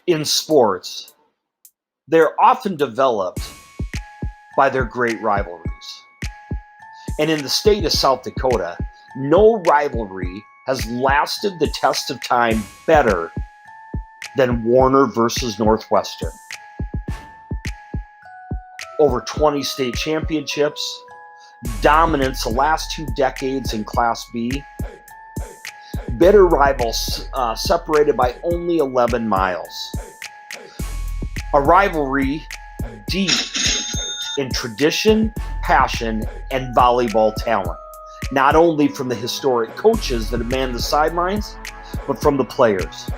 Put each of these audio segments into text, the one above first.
in sports, they're often developed by their great rivalries. And in the state of South Dakota, no rivalry has lasted the test of time better than Warner versus Northwestern. Over 20 state championships, dominance the last 2 decades in Class B, bitter rivals separated by only 11 miles. A rivalry deep in tradition, passion, and volleyball talent, not only from the historic coaches that have manned the sidelines, but from the players.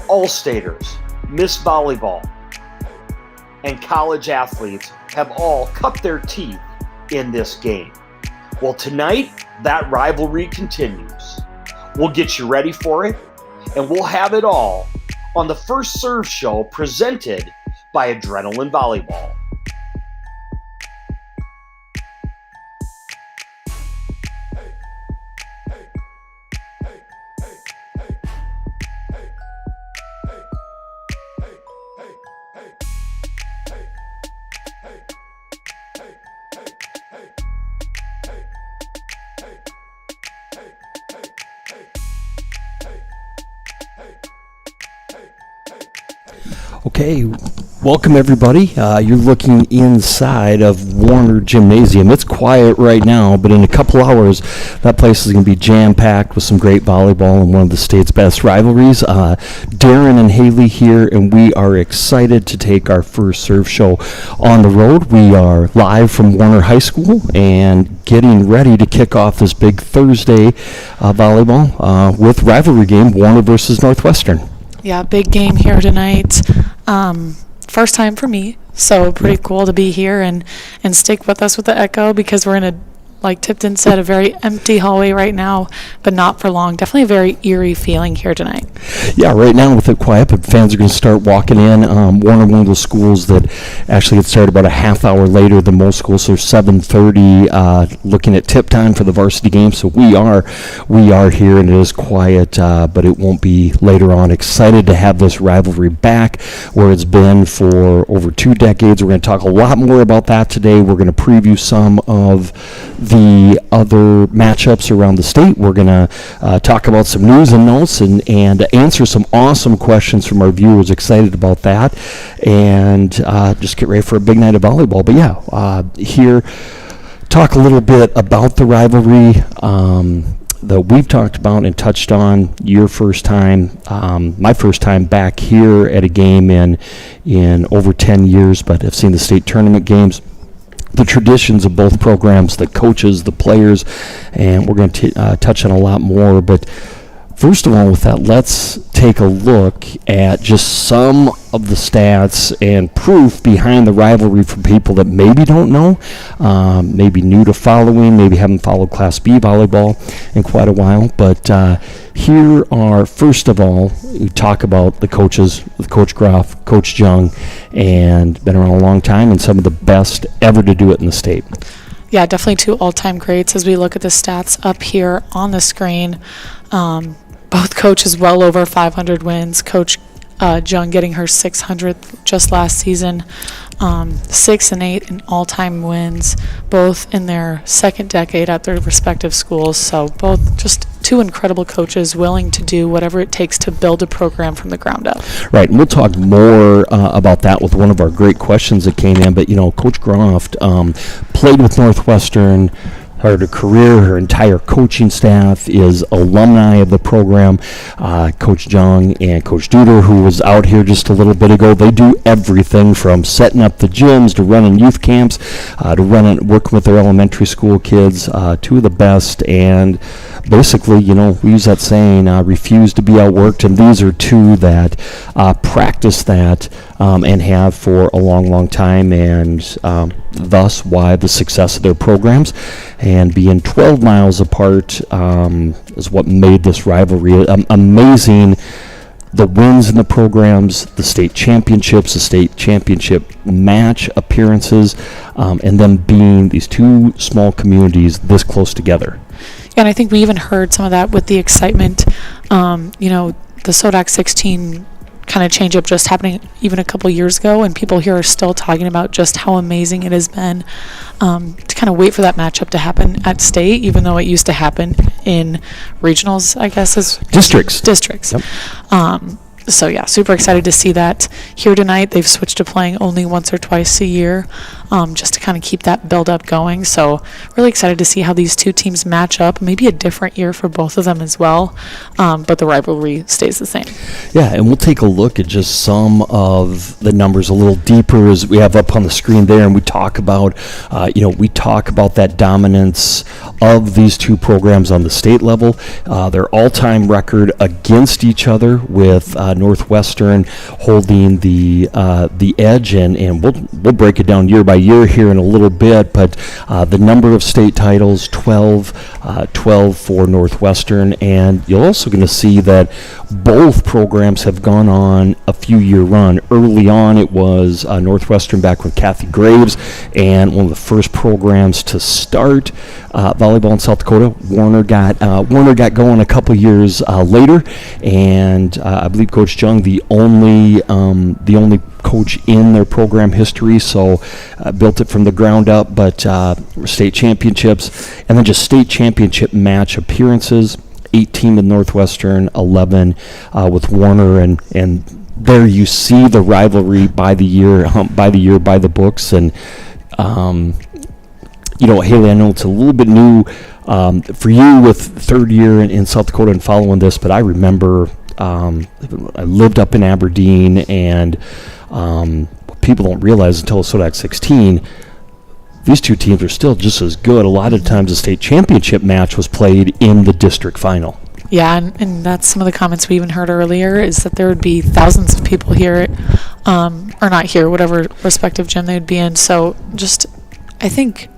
All-staters, Miss Volleyball, and college athletes have all cut their teeth in this game. Well, tonight, that rivalry continues. We'll get you ready for it, and we'll have it all on the First Serve Show presented by Adrenaline Volleyball. Okay, welcome everybody. You're looking inside of Warner Gymnasium. It's quiet right now, but in a couple hours, that place is going to be jam-packed with some great volleyball and one of the state's best rivalries. Darren and Haley here, and we are excited to take our First Serve Show on the road. We are live from Warner High School and getting ready to kick off this big Thursday volleyball with rivalry game, Warner versus Northwestern. Yeah, big game here tonight. First time for me, so pretty cool to be here and stick with us with the echo because we're in a, like Tipton said, a very empty hallway right now, but not for long. Definitely a very eerie feeling here tonight. Yeah, right now with it quiet, but fans are going to start walking in. Warner, one of those schools that actually get started about a half hour later than most schools, so 7:30, looking at tip time for the varsity game. So we are here, and it is quiet, but it won't be later on. Excited to have this rivalry back where it's been for over 2 decades. We're going to talk a lot more about that today. We're going to preview some of the other matchups around the state. We're going to talk about some news and notes and answer some awesome questions from our viewers. Excited about that. And just get ready for a big night of volleyball. But yeah, here, talk a little bit about the rivalry that we've talked about and touched on. Your first time, my first time back here at a game in over 10 years, but I've seen the state tournament games, the traditions of both programs, the coaches, the players, and we're going to touch on a lot more. But first of all, with that, let's take a look at just some of the stats and proof behind the rivalry for people that maybe don't know, maybe new to following, maybe haven't followed Class B volleyball in quite a while. But here are, first of all, we talk about the coaches, with Coach Groff, Coach Jung, and been around a long time and some of the best ever to do it in the state. Yeah, definitely 2 all-time greats as we look at the stats up here on the screen. Both coaches well over 500 wins. Coach Jung getting her 600th just last season. 6 and 8 in all-time wins, both in their second decade at their respective schools. So both just 2 incredible coaches willing to do whatever it takes to build a program from the ground up. Right, and we'll talk more about that with one of our great questions that came in. But, you know, Coach Groff played with Northwestern her career. Her entire coaching staff is alumni of the program. Coach Jung and Coach Duder, who was out here just a little bit ago, they do everything from setting up the gyms to running youth camps, to working with their elementary school kids, two of the best. And basically, you know, we use that saying, refuse to be outworked, and these are two that practice that and have for a long, long time, and thus why the success of their programs. And being 12 miles apart is what made this rivalry amazing. The wins in the programs, the state championships, the state championship match appearances, and them being these two small communities this close together. And I think we even heard some of that with the excitement. You know, the SODAC 16 kind of change up just happening even a couple years ago, and people here are still talking about just how amazing it has been to kind of wait for that matchup to happen at state, even though it used to happen in regionals, I guess, as districts. Yep. So yeah, super excited to see that here tonight. They've switched to playing only once or twice a year, just to kind of keep that build up going. So really excited to see how these two teams match up. Maybe a different year for both of them as well, but the rivalry stays the same. Yeah, and we'll take a look at just some of the numbers a little deeper as we have up on the screen there, and we talk about, that dominance of these two programs on the state level. Their all-time record against each other, with Northwestern holding the edge, and we'll break it down year by year here in a little bit. But the number of state titles, 12 for Northwestern, and you're also going to see that both programs have gone on a few-year run. Early on, it was Northwestern back with Kathy Graves, and one of the first programs to start volleyball in South Dakota. Warner got going a couple years later, and I believe Coach Jung, the only coach in their program history, so built it from the ground up. But state championships, and then just state championship match appearances. 18 with Northwestern, 11 with Warner, and there you see the rivalry by the year, by the books. And Haley, I know it's a little bit new for you with third year in South Dakota and following this, but I remember I lived up in Aberdeen, and what people don't realize until Sodak 16, these two teams are still just as good. A lot of times the state championship match was played in the district final. Yeah, and that's some of the comments we even heard earlier, is that there would be thousands of people here, or not here, whatever respective gym they would be in. So just, I think,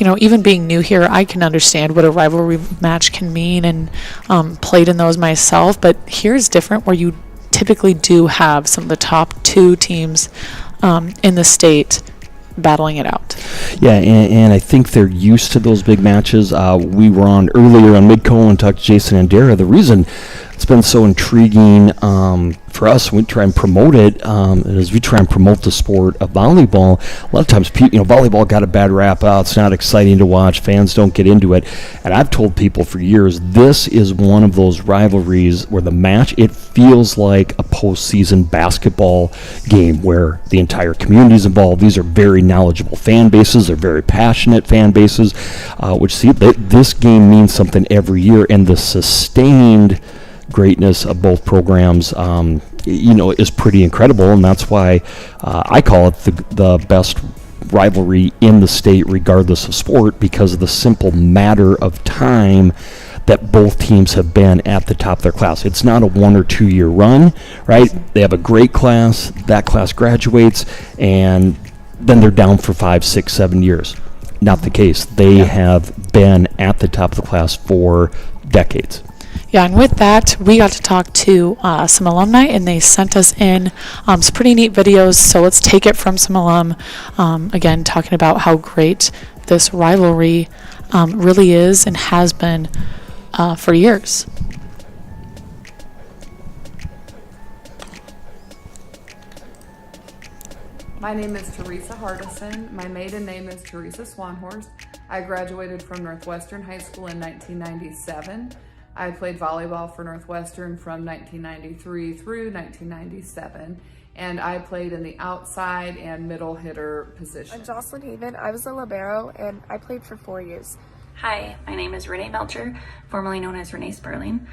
even being new here, I can understand what a rivalry match can mean, and played in those myself. But here's different, where you typically do have some of the top two teams in the state battling it out. Yeah, and I think they're used to those big matches. We were on earlier on Midco and talked to Jason Andera. The reason it's been so intriguing for us when we try and promote it, as we try and promote the sport of volleyball, a lot of times volleyball got a bad rap out. It's not exciting to watch. Fans don't get into it. And I've told people for years, this is one of those rivalries where the match, it feels like a postseason basketball game where the entire community is involved. These are very knowledgeable fan bases. They're very passionate fan bases, which this game means something every year. And the sustained greatness of both programs, is pretty incredible, and that's why I call it the best rivalry in the state, regardless of sport, because of the simple matter of time that both teams have been at the top of their class. It's not a 1 or 2 year run, right? They have a great class, that class graduates, and then they're down for 5, 6, 7 years. Not the case. They have been at the top of the class for decades. Yeah, and with that, we got to talk to some alumni, and they sent us in some pretty neat videos. So let's take it from some alum, again, talking about how great this rivalry really is and has been for years. My name is Teresa Hardison. My maiden name is Teresa Swanhorst. I graduated from Northwestern High School in 1997. I played volleyball for Northwestern from 1993 through 1997, and I played in the outside and middle hitter position. I'm Jocelyn Haven. I was a libero, and I played for 4 years. Hi, my name is Renee Melcher, formerly known as Renee Sperling.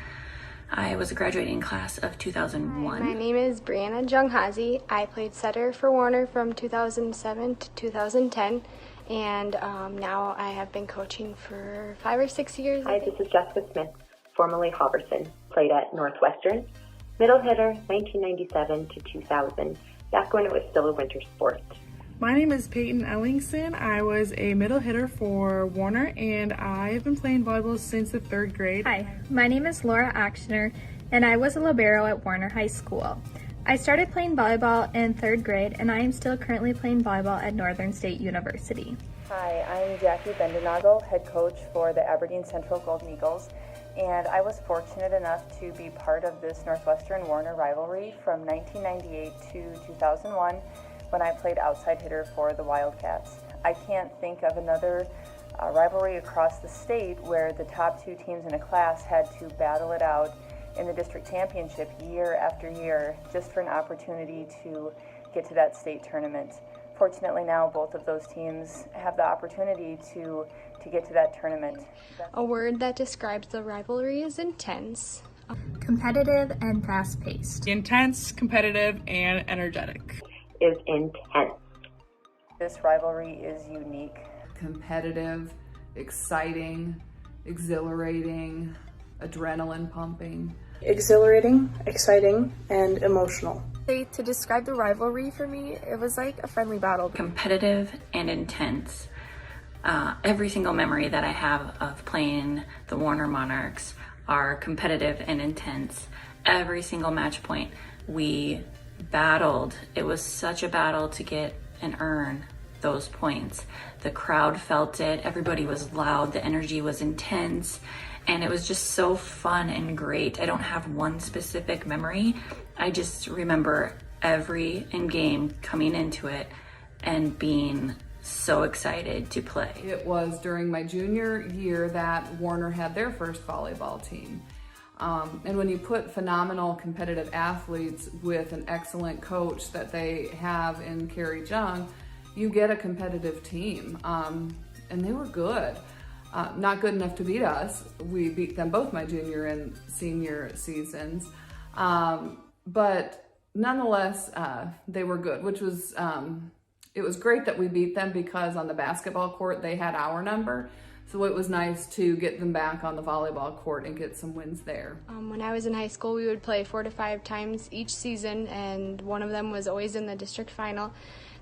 I was a graduating class of 2001. Hi, my name is Brianna Junghazi. I played setter for Warner from 2007 to 2010, and now I have been coaching for 5 or 6 years. Hi, this is Jessica Smith, formerly Halverson, played at Northwestern, middle hitter 1997 to 2000, back when it was still a winter sport. My name is Peyton Ellingson. I was a middle hitter for Warner, and I've been playing volleyball since the 3rd grade. Hi, my name is Laura Actioner, and I was a libero at Warner High School. I started playing volleyball in 3rd grade, and I am still currently playing volleyball at Northern State University. Hi, I'm Jackie Bendenagel, head coach for the Aberdeen Central Golden Eagles, and I was fortunate enough to be part of this Northwestern-Warner rivalry from 1998 to 2001 when I played outside hitter for the Wildcats. I can't think of another rivalry across the state where the top two teams in a class had to battle it out in the district championship year after year just for an opportunity to get to that state tournament. Fortunately now both of those teams have the opportunity to get to that tournament. A word that describes the rivalry is intense. Competitive and fast-paced. Intense, competitive, and energetic. Is intense. This rivalry is unique. Competitive, exciting, exhilarating, adrenaline pumping. Exhilarating, exciting, and emotional. To describe the rivalry for me, it was like a friendly battle. Competitive and intense. Every single memory that I have of playing the Warner Monarchs are competitive and intense. Every single match point we battled. It was such a battle to get and earn those points. The crowd felt it. Everybody was loud. The energy was intense. And it was just so fun and great. I don't have one specific memory. I just remember every game coming into it and being so excited to play. It was during my junior year that Warner had their first volleyball team. And when you put phenomenal competitive athletes with an excellent coach that they have in Carrie Jung, you get a competitive team. And they were good. Not good enough to beat us. We beat them both my junior and senior seasons. But nonetheless, they were good, which was, it was great that we beat them because on the basketball court, they had our number. So it was nice to get them back on the volleyball court and get some wins there. When I was in high school, we would play 4 to 5 times each season, and one of them was always in the district final.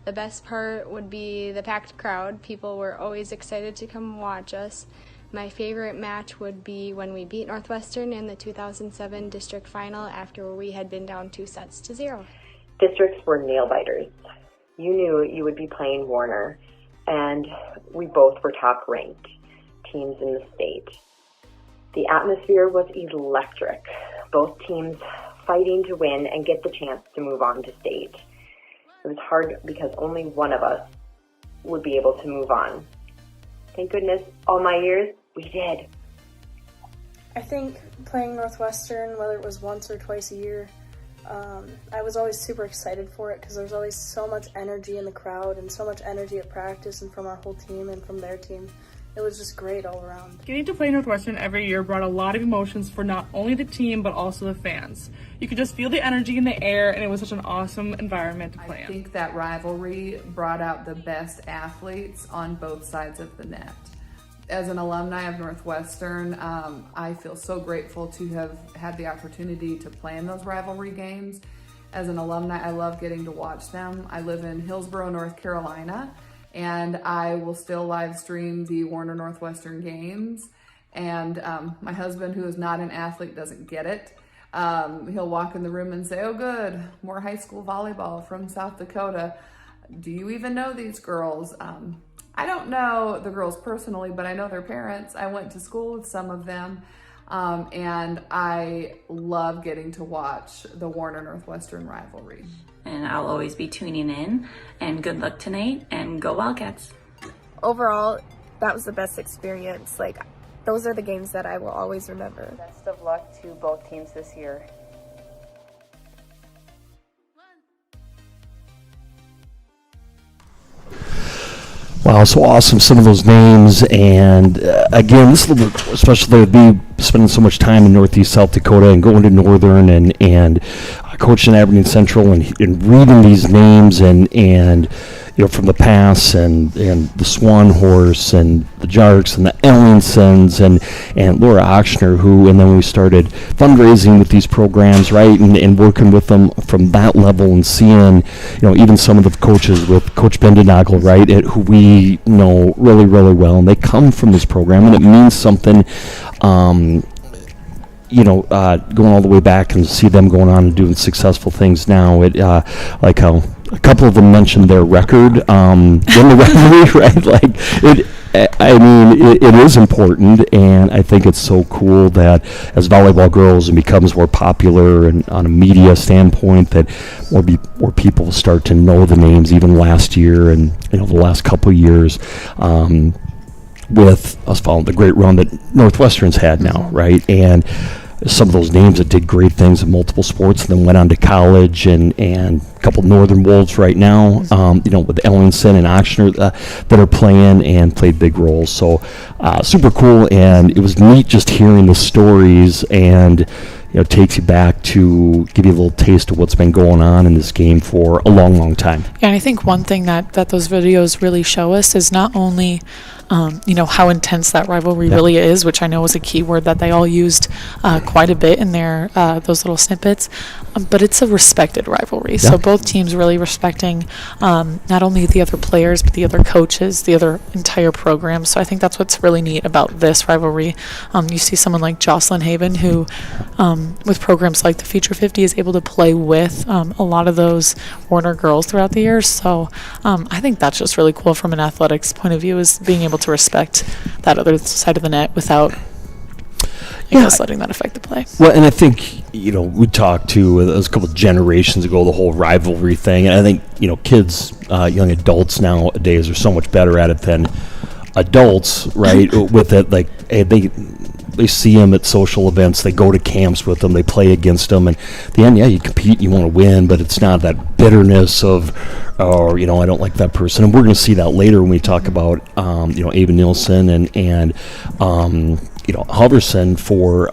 The best part would be the packed crowd. People were always excited to come watch us. My favorite match would be when we beat Northwestern in the 2007 district final after we had been down 2-0. Districts were nail biters. You knew you would be playing Warner, and we both were top ranked teams in the state. The atmosphere was electric. Both teams fighting to win and get the chance to move on to state. It was hard because only one of us would be able to move on. Thank goodness, all my years, we did. I think playing Northwestern, whether it was once or twice a year, I was always super excited for it because there was always so much energy in the crowd and so much energy at practice and from our whole team and from their team. It was just great all around. Getting to play Northwestern every year brought a lot of emotions for not only the team, but also the fans. You could just feel the energy in the air, and it was such an awesome environment to play in. I think that rivalry brought out the best athletes on both sides of the net. As an alumni of Northwestern, I feel so grateful to have had the opportunity to play in those rivalry games. As an alumni, I love getting to watch them. I live in Hillsborough, North Carolina, and I will still live stream the Warner Northwestern games. And my husband, who is not an athlete, doesn't get it. He'll walk in the room and say, "Oh good, more high school volleyball from South Dakota. Do you even know these girls?" I don't know the girls personally, but I know their parents. I went to school with some of them. And I love getting to watch the Warner Northwestern rivalry. And I'll always be tuning in, and good luck tonight, and go Wildcats. Overall, that was the best experience. Those are the games that I will always remember. Best of luck to both teams this year. Wow, so awesome, some of those names, and again, this little bit, especially me spending so much time in Northeast South Dakota and going to Northern and coaching Aberdeen Central and reading these names and you know, from the past and the Swan Horse and the Jarks and the Ellingsons and Laura Ochsner, who, and then we started fundraising with these programs, right, and working with them from that level and seeing, you know, even some of the coaches with Coach Bendenagel, right, who we know really, really well, and they come from this program, and it means something, you know, going all the way back and see them going on and doing successful things now. It like how a couple of them mentioned their record, win the rivalry, right? Like I mean, it is important, and I think it's so cool that as volleyball grows and becomes more popular and on a media standpoint, that more people start to know the names. Even last year and the last couple of years, with us following the great run that Northwestern's had now, right? And some of those names that did great things in multiple sports and then went on to college, and a couple Northern Wolves right now, with Ellenson and Ochsner that are playing and played big roles. So super cool, and it was neat just hearing the stories, and it takes you back to give you a little taste of what's been going on in this game for a long, long time. Yeah, and I think one thing that those videos really show us is not only how intense that rivalry really is, which I know was a key word that they all used quite a bit in their those little snippets, but it's a respected rivalry. So both teams really respecting not only the other players, but the other coaches, the other entire program. So I think that's what's really neat about this rivalry. You see someone like Jocelyn Haven, who with programs like the Future 50 is able to play with a lot of those Warner girls throughout the years. So I think that's just really cool from an athletics point of view, is being able to respect that other side of the net without letting that affect the play. Well, and I think, we talked to, it was a couple of generations ago, the whole rivalry thing. And I think, kids, young adults nowadays are so much better at it than adults, right? With it, like, hey, they see them at social events, they go to camps with them, they play against them, and at the end, you compete, you want to win, but it's not that bitterness of, I don't like that person. And we're going to see that later when we talk about, Ava Nielsen and Halverson for,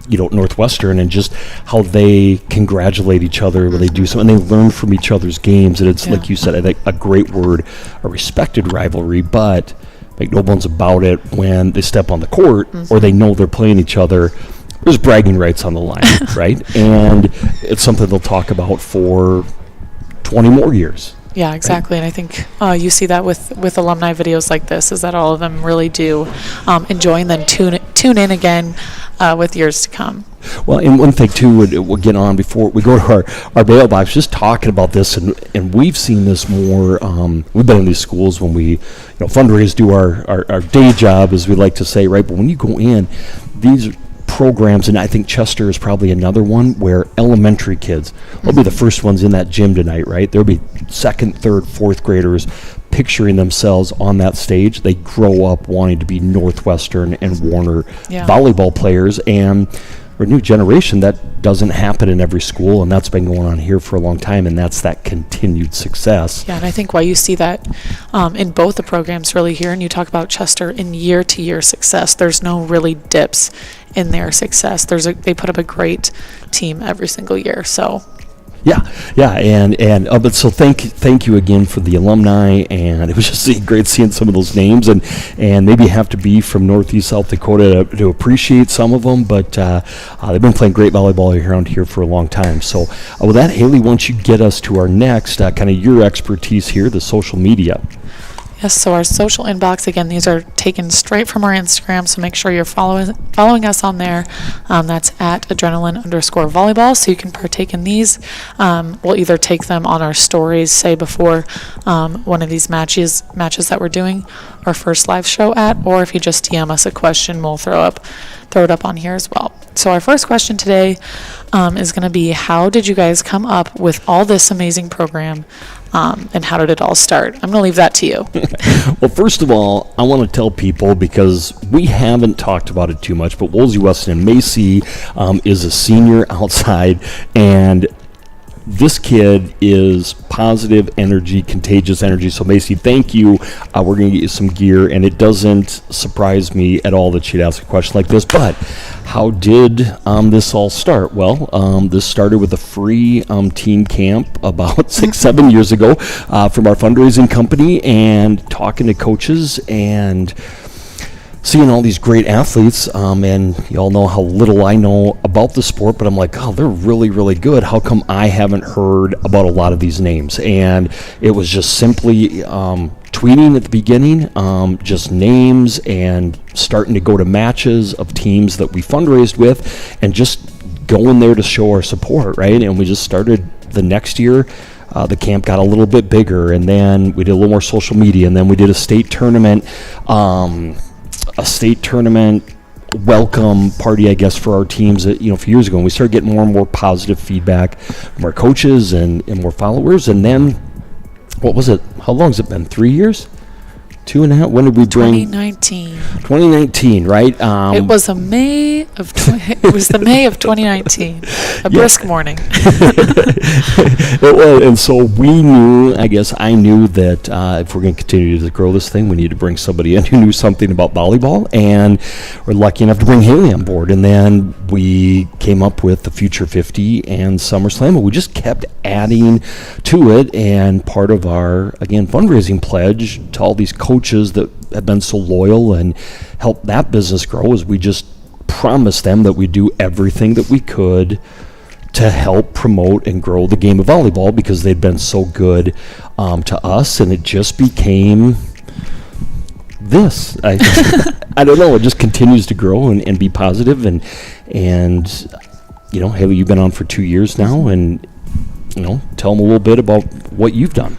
Northwestern, and just how they congratulate each other when they do something, and they learn from each other's games. And it's, like you said, I think a great word, a respected rivalry, but make no bones about it, when they step on the court or they know they're playing each other, there's bragging rights on the line, right? And it's something they'll talk about for 20 more years. Yeah, exactly. Right? And I think you see that with alumni videos like this, is that all of them really do enjoy and then tune in again with years to come. Well, and one thing too, we'll get on before we go to our mailbox, just talking about this, and we've seen this more. We've been in these schools when we, fundraise, do our day job, as we like to say, right? But when you go in, these programs, and I think Chester is probably another one, where elementary kids will be the first ones in that gym tonight, right? There'll be second, third, fourth graders picturing themselves on that stage. They grow up wanting to be Northwestern and Warner volleyball players, and for a new generation, that doesn't happen in every school, and that's been going on here for a long time, and that's that continued success. Yeah, and I think why you see that in both the programs really here, and you talk about Chester in year-to-year success, there's no really dips in their success. They put up a great team every single year, so... But so thank you again for the alumni, and it was just great seeing some of those names, and maybe you have to be from Northeast South Dakota to appreciate some of them, but they've been playing great volleyball around here for a long time. So with that, Haley, why don't you get us to our next kind of your expertise here, the social media. Yes, so our social inbox, again, these are taken straight from our Instagram, so make sure you're following us on there. That's at adrenaline_volleyball, so you can partake in these. We'll either take them on our stories, say before one of these matches that we're doing our first live show at, or if you just DM us a question, we'll throw it up on here as well. So our first question today is going to be, how did you guys come up with all this amazing program, and how did it all start? I'm going to leave that to you. Well, first of all, I want to tell people, because we haven't talked about it too much, but Woolsey Weston Macy is a senior outside, and this kid is positive energy, contagious energy. So Macy, thank you. We're going to get you some gear, and it doesn't surprise me at all that she'd ask a question like this. But how did this all start? Well, this started with a free teen camp about 6-7 years ago from our fundraising company, and talking to coaches and seeing all these great athletes, and you all know how little I know about the sport, but I'm like, oh, they're really, really good. How come I haven't heard about a lot of these names? And it was just simply tweeting at the beginning, just names, and starting to go to matches of teams that we fundraised with, and just going there to show our support, right? And we just started the next year. the camp got a little bit bigger, and then we did a little more social media, and then we did a state tournament welcome party, I guess, for our teams, a few years ago. And we started getting more and more positive feedback from our coaches and more followers. And then, what was it? How long has it been? 3 years? 2.5? When did we bring? 2019. 2019, right? It was the May of 2019. A brisk morning. It was, and so we knew. I knew that if we're going to continue to grow this thing, we need to bring somebody in who knew something about volleyball, and we're lucky enough to bring Haley on board. And then we came up with the Future 50 and SummerSlam, and we just kept adding to it. And part of our fundraising pledge to all these coaches that have been so loyal and helped that business grow is we just promised them that we do everything that we could to help promote and grow the game of volleyball, because they'd been so good to us, and it just became this. I don't know, it just continues to grow and be positive, and Haley, you've been on for 2 years now, and tell them a little bit about what you've done.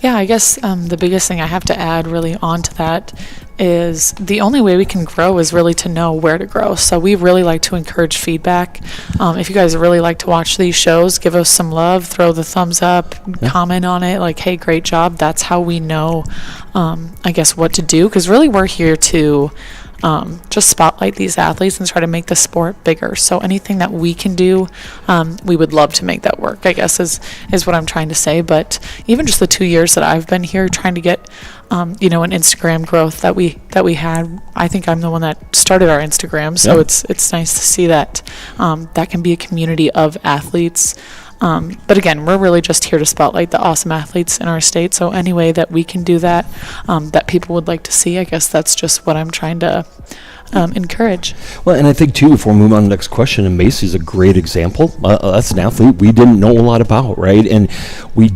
Yeah, I guess the biggest thing I have to add really onto that is the only way we can grow is really to know where to grow. So we really like to encourage feedback. If you guys really like to watch these shows, give us some love, throw the thumbs up, comment on it, like, hey, great job. That's how we know, I guess, what to do. Because really we're here to just spotlight these athletes and try to make the sport bigger. So anything that we can do, we would love to make that work, I guess is what I'm trying to say. But even just the 2 years that I've been here trying to get an Instagram growth that we had, I think I'm the one that started our Instagram. So it's nice to see that that can be a community of athletes. But again, we're really just here to spotlight the awesome athletes in our state. So any way that we can do that, that people would like to see, I guess that's just what I'm trying to encourage. Well, and I think, too, if we're moving on to the next question, and Macy's a great example. That's an athlete we didn't know a lot about, right? And we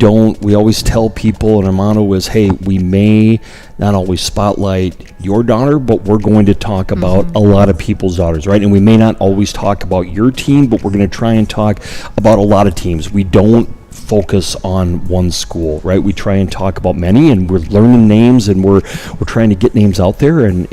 always tell people, and our motto is, hey, we may not always spotlight your daughter, but we're going to talk about a lot of people's daughters, right? And we may not always talk about your team, but we're going to try and talk about a lot of teams. We don't focus on one school, right? We try and talk about many, and we're learning names, and we're trying to get names out there, and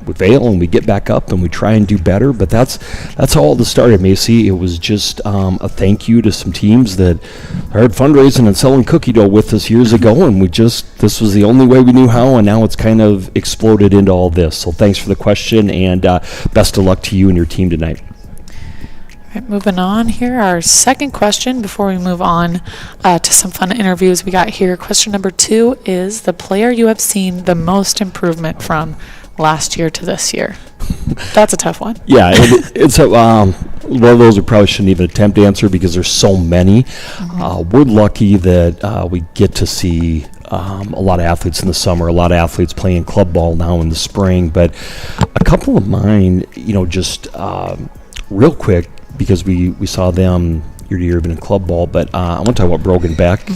we fail and we get back up and we try and do better. But that's all the start of Macy. It was just a thank you to some teams that started fundraising and selling cookie dough with us years ago, and this was the only way we knew how, and now it's kind of exploded into all this. So thanks for the question, and best of luck to you and your team tonight. Right, moving on here, our second question before we move on to some fun interviews we got here. Question number 2 is the player you have seen the most improvement from last year to this year. That's a tough one. Yeah, it's one of those we probably shouldn't even attempt to answer because there's so many. We're lucky that we get to see a lot of athletes in the summer, a lot of athletes playing club ball now in the spring. But a couple of mine, just real quick, because we saw them year to year even in club ball, but I want to talk about Brogan Beck.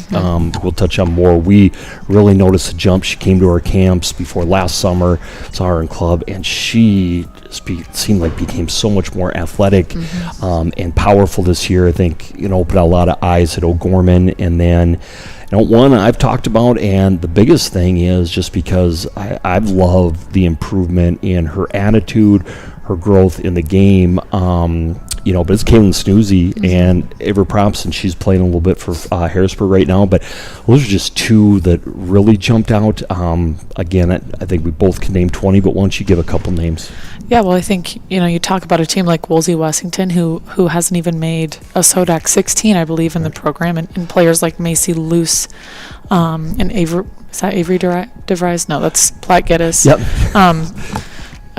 We'll touch on more. We really noticed a jump. She came to our camps before last summer, saw her in club, and she seemed like became so much more athletic and powerful this year. I think, opened a lot of eyes at O'Gorman. And then, one I've talked about, and the biggest thing is just because I've loved the improvement in her attitude, her growth in the game. But it's Kaylin Snoozy and Ava Props, and she's playing a little bit for Harrisburg right now. But those are just two that really jumped out. Again, I think we both can name 20, but why don't you give a couple names? Yeah, well, I think, you talk about a team like Woolsey Wessington who hasn't even made a SODAC 16, I believe, in the program, and players like Macy Luce and Avery, is that Avery DeVries? No, that's Platt Geddes. Yep.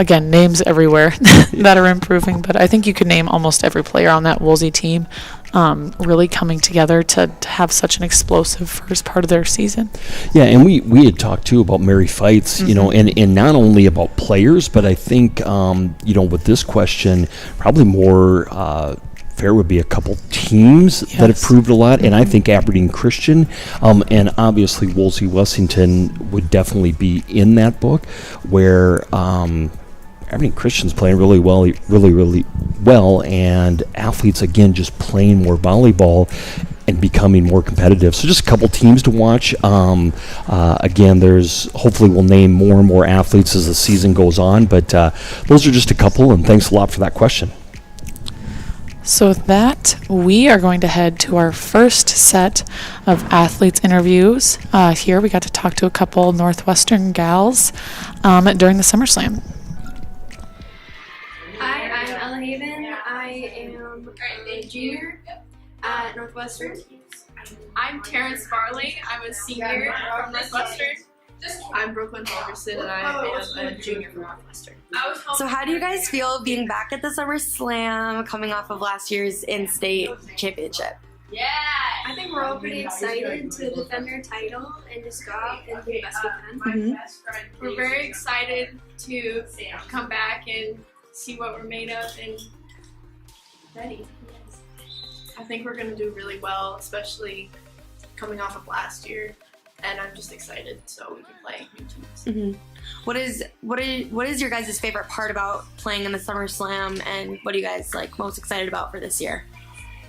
Again, names everywhere that are improving, but I think you could name almost every player on that Woolsey team really coming together to have such an explosive first part of their season. Yeah, and we had talked, too, about Mary Fights, and not only about players, but I think, with this question, probably more fair would be a couple teams that have proved a lot, and I think Aberdeen Christian and obviously Woolsey Wessington would definitely be in that book, where Aberdeen Christian's playing really well, and athletes, again, just playing more volleyball. and becoming more competitive. So just a couple teams to watch. Again, hopefully we'll name more and more athletes as the season goes on, but those are just a couple, and thanks a lot for that question. So with that, we are going to head to our first set of athletes interviews. Here we got to talk to a couple Northwestern gals during the SummerSlam. Hi, I'm Ella Haven. I am a junior at Northwestern. I'm Terrence Farley. I'm a senior from Northwestern. I'm Brooklyn Holgerson, and I am a junior from Northwestern. So how do you guys feel being back at the SummerSlam coming off of last year's in-state championship? Yeah! I think we're all pretty excited to defend our title and just go out and do the best we can. We're very excited to come back and see what we're made of and ready. I think we're going to do really well, especially coming off of last year. And I'm just excited so we can play new teams. What is your guys' favorite part about playing in the SummerSlam, and what are you guys most excited about for this year?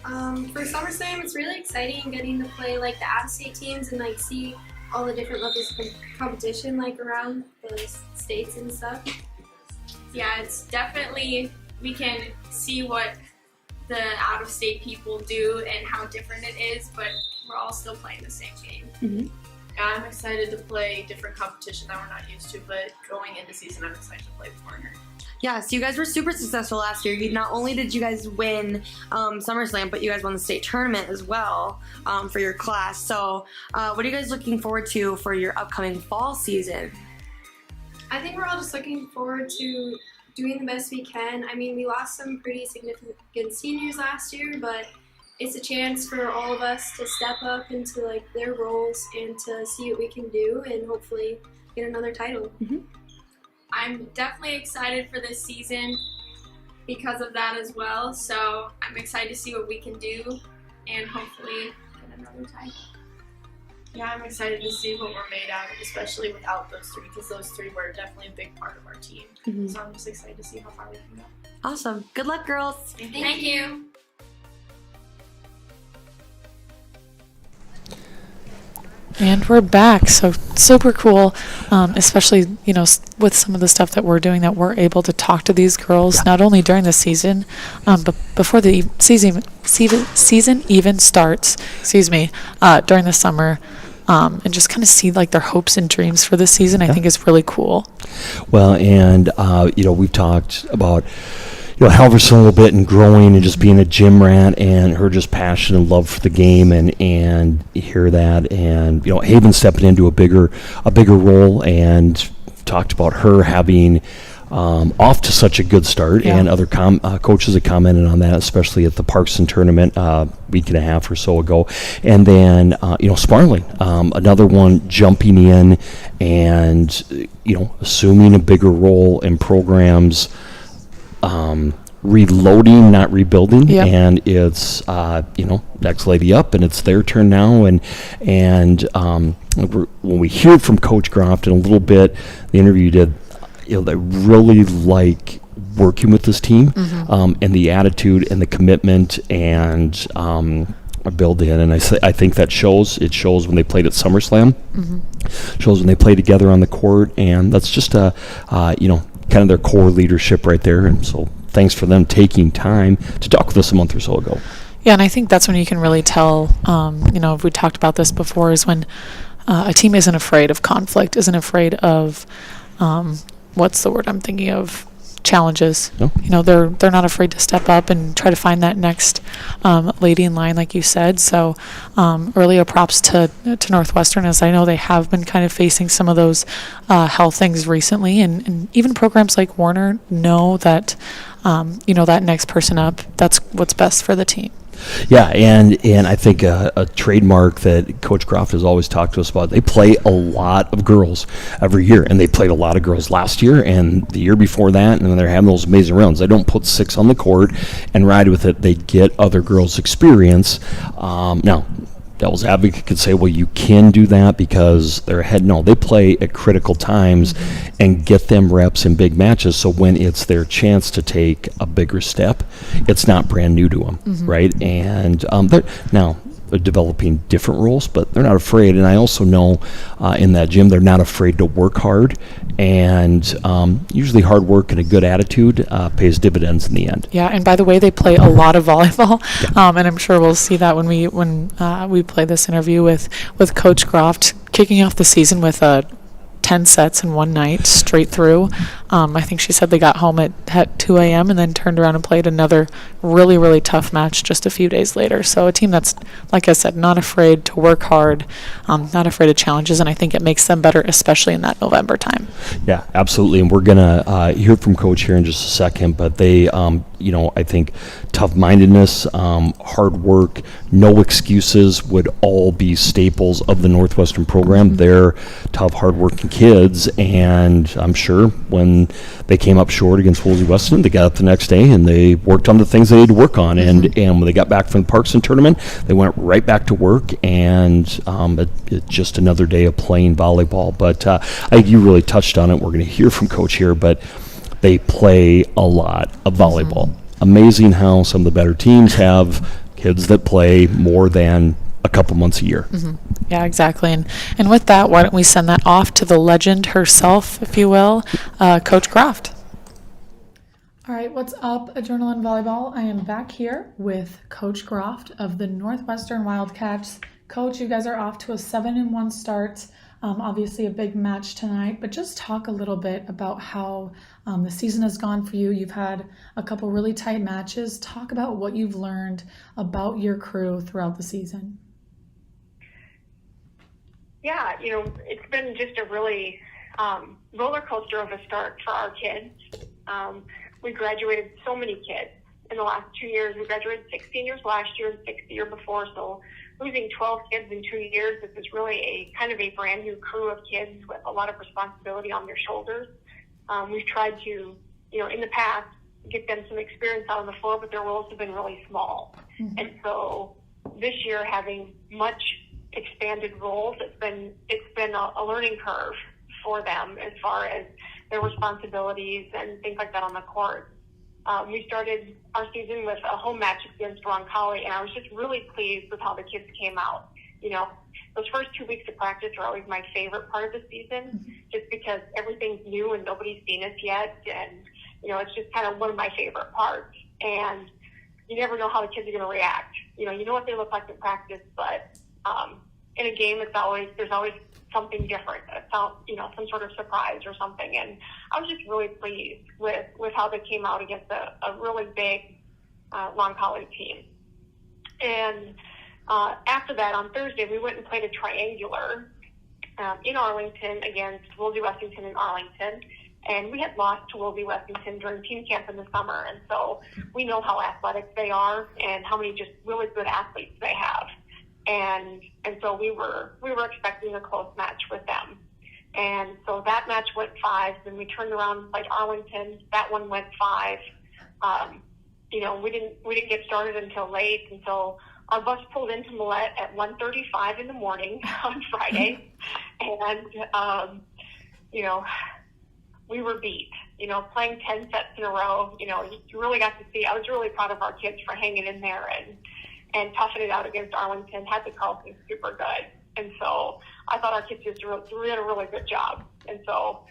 For SummerSlam, it's really exciting getting to play the out-of-state teams and see all the different levels of competition around the states and stuff. Yeah, it's definitely, we can see what the out-of-state people do and how different it is, but we're all still playing the same game. Yeah, I'm excited to play different competition that we're not used to, but going into season, I'm excited to play Warner. Yeah, so you guys were super successful last year. Not only did you guys win SummerSlam, but you guys won the state tournament as well for your class. So what are you guys looking forward to for your upcoming fall season? I think we're all just looking forward to doing the best we can. I mean, we lost some pretty significant seniors last year, but it's a chance for all of us to step up into their roles and to see what we can do and hopefully get another title. I'm definitely excited for this season because of that as well. So I'm excited to see what we can do and hopefully get another title. Yeah, I'm excited to see what we're made out of, especially without those three, because those three were definitely a big part of our team. So I'm just excited to see how far we can go. Awesome. Good luck, girls. Thank you. And we're back, so super cool, especially, with some of the stuff that we're doing, that we're able to talk to these girls, not only during the season, but before the season even starts, during the summer, and just kind of see their hopes and dreams for the season, I think is really cool. Well, and, we've talked about Halverson a little bit and growing and just being a gym rat, and her just passion and love for the game, and you hear that, and Haven stepping into a bigger role, and talked about her having off to such a good start, and other coaches have commented on that, especially at the Parkson tournament week and a half or so ago. And then Sparling, another one jumping in and assuming a bigger role in programs. Reloading, not rebuilding, and it's next lady up, and it's their turn now, and when we hear from Coach Grofton a little bit, the interview you did, they really like working with this team, and the attitude and the commitment and build in, and I think that shows. It shows when they played at SummerSlam, shows when they play together on the court, and that's just kind of their core leadership right there. And so thanks for them taking time to talk with us a month or so ago. Yeah, and I think that's when you can really tell, we talked about this before, is when a team isn't afraid of conflict, isn't afraid of, what's the word I'm thinking of? Challenges. No. They're not afraid to step up and try to find that next lady in line, like you said. So earlier props to Northwestern, as I know they have been kind of facing some of those health things recently, and even programs like Warner know that that next person up, that's what's best for the team. Yeah, and I think a trademark that Coach Croft has always talked to us about, they play a lot of girls every year, and they played a lot of girls last year and the year before that, and they're having those amazing runs. They don't put 6 on the court and ride with it. They get other girls' experience. Now, devil's advocate could say, well, you can do that because they're ahead. No, they play at critical times and get them reps in big matches, so when it's their chance to take a bigger step, it's not brand new to them, right? And now, developing different roles, but they're not afraid. And I also know in that gym, they're not afraid to work hard. And usually hard work and a good attitude pays dividends in the end. Yeah, and by the way, they play a lot of volleyball, and I'm sure we'll see that when we play this interview with Coach Groft, kicking off the season with 10 sets in one night straight through. I think she said they got home at 2 a.m. and then turned around and played another really, really tough match just a few days later. So a team that's, like I said, not afraid to work hard, not afraid of challenges, and I think it makes them better, especially in that November time. Yeah, absolutely. And we're going to hear from Coach here in just a second, but they, I think tough-mindedness, hard work, no excuses would all be staples of the Northwestern program. They're tough, hard-working kids, and I'm sure when they came up short against Woolsey Weston, they got up the next day and they worked on the things they had to work on. And when they got back from the Parkson tournament, they went right back to work, and it's just another day of playing volleyball. But I think you really touched on it. We're going to hear from Coach here, but they play a lot of volleyball. Amazing how some of the better teams have kids that play more than a couple months a year. Yeah, exactly. And with that, why don't we send that off to the legend herself, if you will, Coach Groft. All right, what's up, Adrenaline Volleyball? I am back here with Coach Groft of the Northwestern Wildcats. Coach, you guys are off to a 7-1 start. Obviously a big match tonight, but just talk a little bit about how the season has gone for you. You've had a couple really tight matches. Talk about what you've learned about your crew throughout the season. Yeah, it's been just a really roller coaster of a start for our kids. We graduated so many kids in the last 2 years. We graduated 6 seniors last year and 6 the year before, so losing 12 kids in 2 years, this is really a kind of a brand new crew of kids with a lot of responsibility on their shoulders. We've tried to, in the past, get them some experience out on the floor, but their roles have been really small. And so this year, having much expanded roles, it's been a learning curve for them as far as their responsibilities and things like that on the court. We started our season with a home match against Roncalli, and I was just really pleased with how the kids came out. Those first 2 weeks of practice are always my favorite part of the season, just because everything's new and nobody's seen us yet, and it's just kind of one of my favorite parts. And you never know how the kids are going to react. You know what they look like in practice, but in a game, there's always something different, some sort of surprise or something. And I was just really pleased with how they came out against a really big Roncalli team. And after that, on Thursday, we went and played a triangular in Arlington against Woolsey Westington in Arlington. And we had lost to Woolsey Westington during team camp in the summer. And so we know how athletic they are and how many just really good athletes they have. And so we were expecting a close match with them. And so that match went 5. Then we turned around and played Arlington. That one went 5. We didn't get started until late. And so our bus pulled into Millette at 1:35 in the morning on Friday. And, we were beat. Playing 10 sets in a row, you really got to see. I was really proud of our kids for hanging in there and toughing it out against Arlington. Had the Carlson super good. And so I thought our kids just did a really good job. And so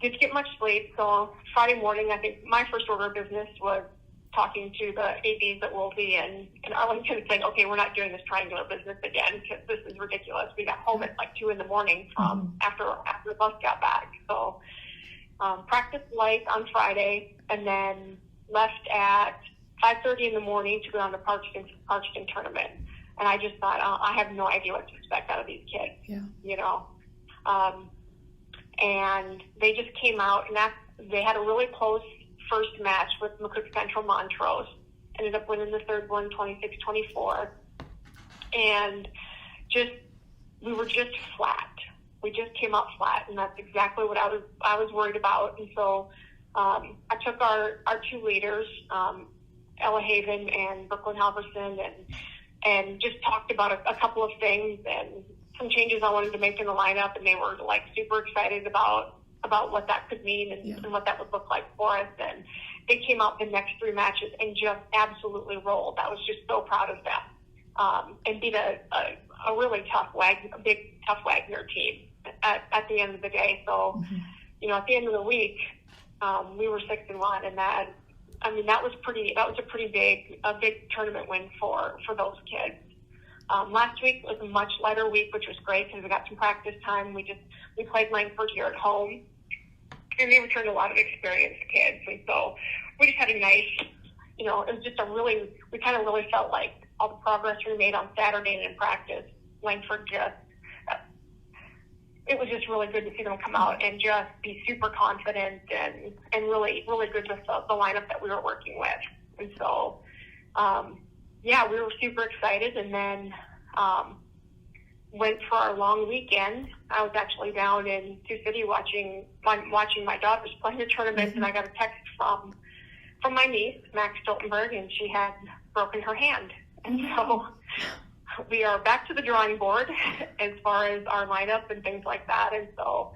didn't get much sleep. So Friday morning, I think my first order of business was talking to the ADs at Woolsey and Arlington and saying, okay, we're not doing this triangular business again because this is ridiculous. We got home at like 2 in the morning from after the bus got back. So practiced light on Friday and then left at 5:30 in the morning to go down to Parkston tournament. And I just thought, I have no idea what to expect out of these kids, and they just came out and they had a really close first match with McCook Central Montrose. Ended up winning the third one, 26-24. And we were just flat. We just came out flat, and that's exactly what I was worried about. And so I took our 2 leaders, Ella Haven and Brooklyn Halverson, and just talked about a couple of things and some changes I wanted to make in the lineup, and they were like super excited about what that could mean and what that would look like for us. And they came out the next 3 matches and just absolutely rolled. I was just so proud of them. and beat a really big tough Wagner team at the end of the day. So, at the end of the week, we were 6-1, and that was a pretty big tournament win for those kids. Last week was a much lighter week, which was great because we got some practice time. We played Langford here at home, and they returned a lot of experienced kids, and so we just had a nice, it was just we kind of really felt like all the progress we made on Saturday and in practice, Langford it was just really good to see them come out and just be super confident and really, really good with the lineup that we were working with. And so, we were super excited, and then went for our long weekend. I was actually down in Sioux City watching my daughters play the tournament, and I got a text from my niece, Max Stoltenberg, and she had broken her hand. And so we are back to the drawing board as far as our lineup and things like that. And so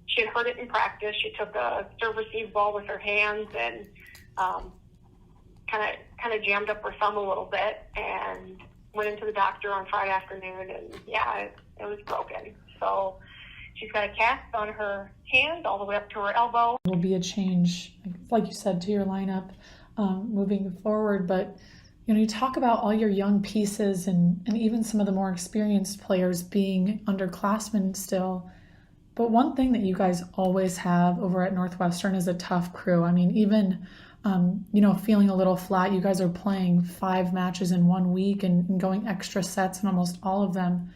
she had heard it in practice. She took a serve receive ball with her hands and kind of jammed up her thumb a little bit, and went into the doctor on Friday afternoon, and it was broken. So she's got a cast on her hand all the way up to her elbow. Will be a change, like you said, to your lineup moving forward. But you talk about all your young pieces and even some of the more experienced players being underclassmen still. But one thing that you guys always have over at Northwestern is a tough crew. I mean, even feeling a little flat, you guys are playing 5 matches in 1 week and going extra sets in almost all of them.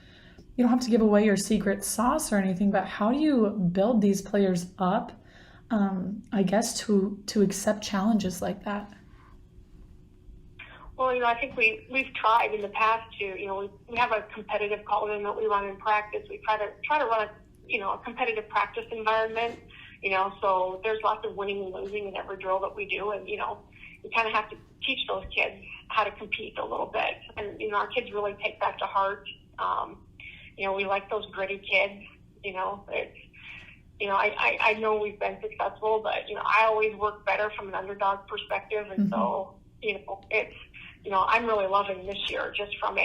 You don't have to give away your secret sauce or anything, but how do you build these players up, I guess, to accept challenges like that? Well, I think we've tried in the past to, we have a competitive cauldron that we run in practice. We try to run a competitive practice environment, so there's lots of winning and losing in every drill that we do. And, we kind of have to teach those kids how to compete a little bit. And, our kids really take that to heart. We like those gritty kids, it's, I know we've been successful, but, I always work better from an underdog perspective. And so, it's, I'm really loving this year just from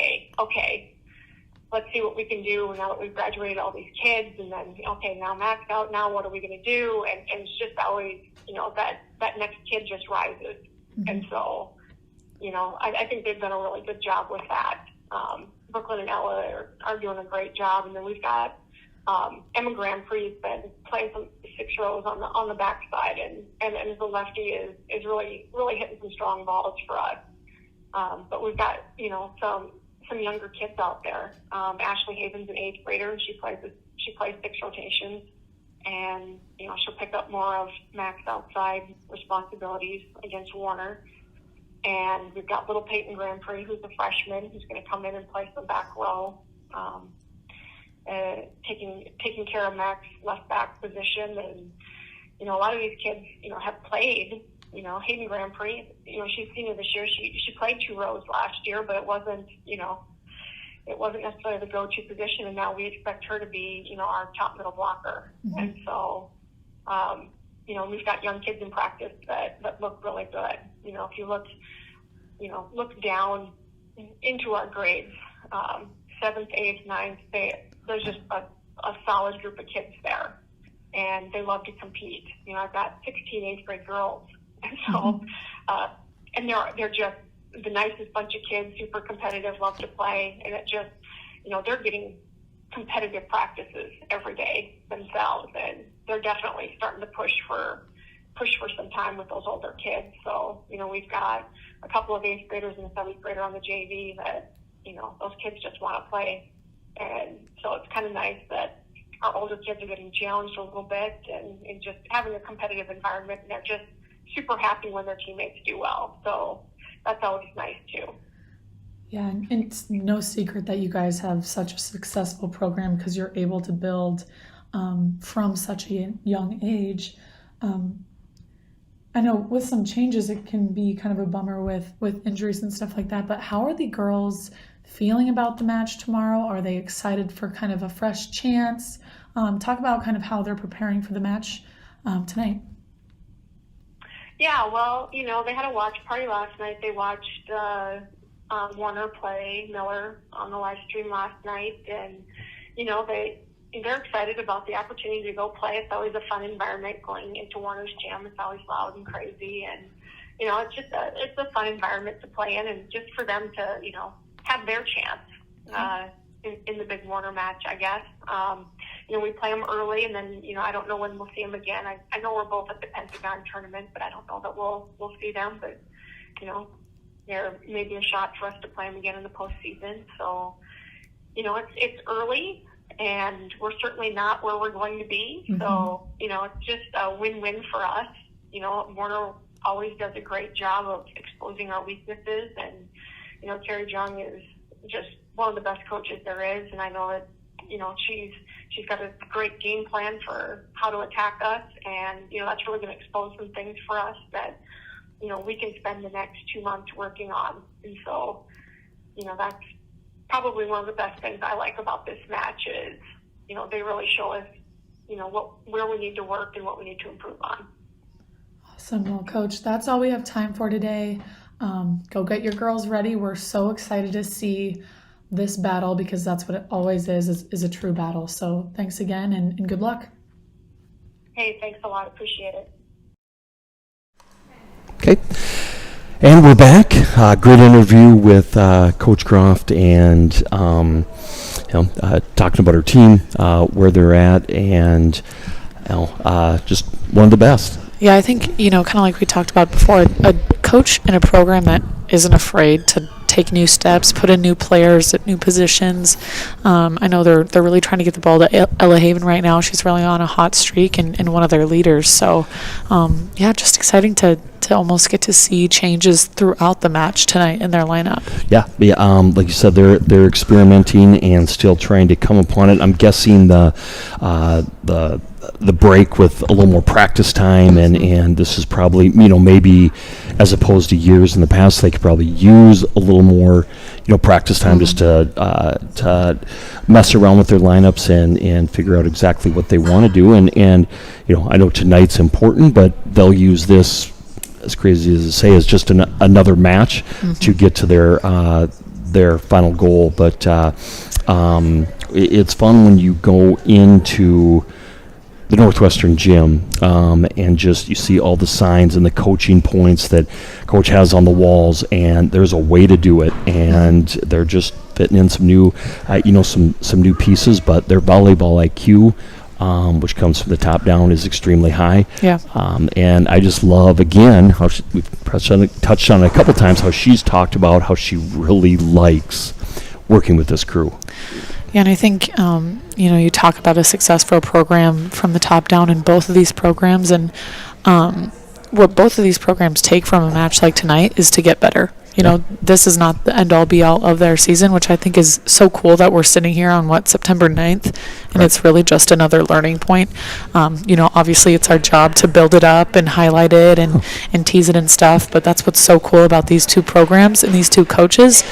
let's see what we can do now that we've graduated all these kids, and then, now maxed out, now what are we going to do? And it's just always, that next kid just rises. And so, I think they've done a really good job with that. Brooklyn and Ella are doing a great job. And then we've got Emma Grandpre's been playing some 6 rows on the backside, and as a lefty is really, really hitting some strong balls for us. But we've got, some younger kids out there. Ashley Haven's an 8th grader, and she plays 6 rotations, and she'll pick up more of Mac's outside responsibilities against Warner. And we've got little Peyton Grandpré, who's a freshman, who's going to come in and play some back row, taking care of Mac's left back position. And a lot of these kids have played. Hayden Grandpré, she's senior this year. She played 2 rows last year, but it wasn't necessarily the go-to position. And now we expect her to be, our top middle blocker. And so, we've got young kids in practice that look really good. If you look down into our grades, 7th, 8th, 9th, there's just a solid group of kids there, and they love to compete. I've got 16 8th grade girls. And so, and they're just the nicest bunch of kids, super competitive, love to play. And it just, they're getting competitive practices every day themselves. And they're definitely starting to push for some time with those older kids. So, we've got a couple of 8th graders and a 7th grader on the JV that, those kids just want to play. And so it's kind of nice that our older kids are getting challenged a little bit and just having a competitive environment. And they're just super happy when their teammates do well. So that's always nice too. Yeah, and it's no secret that you guys have such a successful program because you're able to build from such a young age. I know with some changes it can be kind of a bummer with injuries and stuff like that, but how are the girls feeling about the match tomorrow? Are they excited for kind of a fresh chance? Talk about kind of how they're preparing for the match tonight. Yeah, well, they had a watch party last night. They watched Warner play Miller on the live stream last night, and they're excited about the opportunity to go play. It's always a fun environment going into Warner's gym. It's always loud and crazy, and it's a fun environment to play in, and just for them to have their chance in the big Warner match, I guess. We play them early, and then I don't know when we'll see them again. I know we're both at the Pentagon tournament, but I don't know that we'll see them. But there may be a shot for us to play them again in the postseason. So it's early, and we're certainly not where we're going to be. Mm-hmm. So it's just a win-win for us. Warner always does a great job of exposing our weaknesses, and Terry Jung is just one of the best coaches there is, and I know that she's got a great game plan for how to attack us, and that's really going to expose some things for us that we can spend the next 2 months working on. And so that's probably one of the best things I like about this match is they really show us where we need to work and what we need to improve on. Awesome. Well, Coach, that's all we have time for today. Go get your girls ready. We're so excited to see this battle, because that's what it always is a true battle. So thanks again, and good luck. Hey, thanks a lot. Appreciate it. Okay. And we're back. Great interview with Coach Croft, and talking about her team, where they're at, and just one of the best. Yeah, I think, kind of like we talked about before, a coach in a program that isn't afraid to take new steps, put in new players at new positions. I know they're really trying to get the ball to Ella Haven right now. She's really on a hot streak and one of their leaders. So, just exciting to almost get to see changes throughout the match tonight in their lineup. Yeah, like you said, they're experimenting and still trying to come upon it. I'm guessing the break with a little more practice time, and this is probably, maybe as opposed to years in the past, they could probably use a little more, practice time just to mess around with their lineups and figure out exactly what they want to do. And I know tonight's important, but they'll use this, as crazy as to say, as just another match to get to their final goal. But it's fun when you go into the Northwestern gym, and just you see all the signs and the coaching points that Coach has on the walls, and there's a way to do it, and they're just fitting in some new, some new pieces, but their volleyball IQ, which comes from the top down, is extremely high. Yeah. And I just love, again, how we've touched on it a couple times, how she's talked about how she really likes working with this crew. Yeah, and I think, you talk about a successful program from the top down in both of these programs, and what both of these programs take from a match like tonight is to get better. This is not the end-all, be-all of their season, which I think is so cool that we're sitting here on, September 9th, and it's really just another learning point. Obviously it's our job to build it up and highlight it and tease it and stuff, but that's what's so cool about these two programs and these two coaches,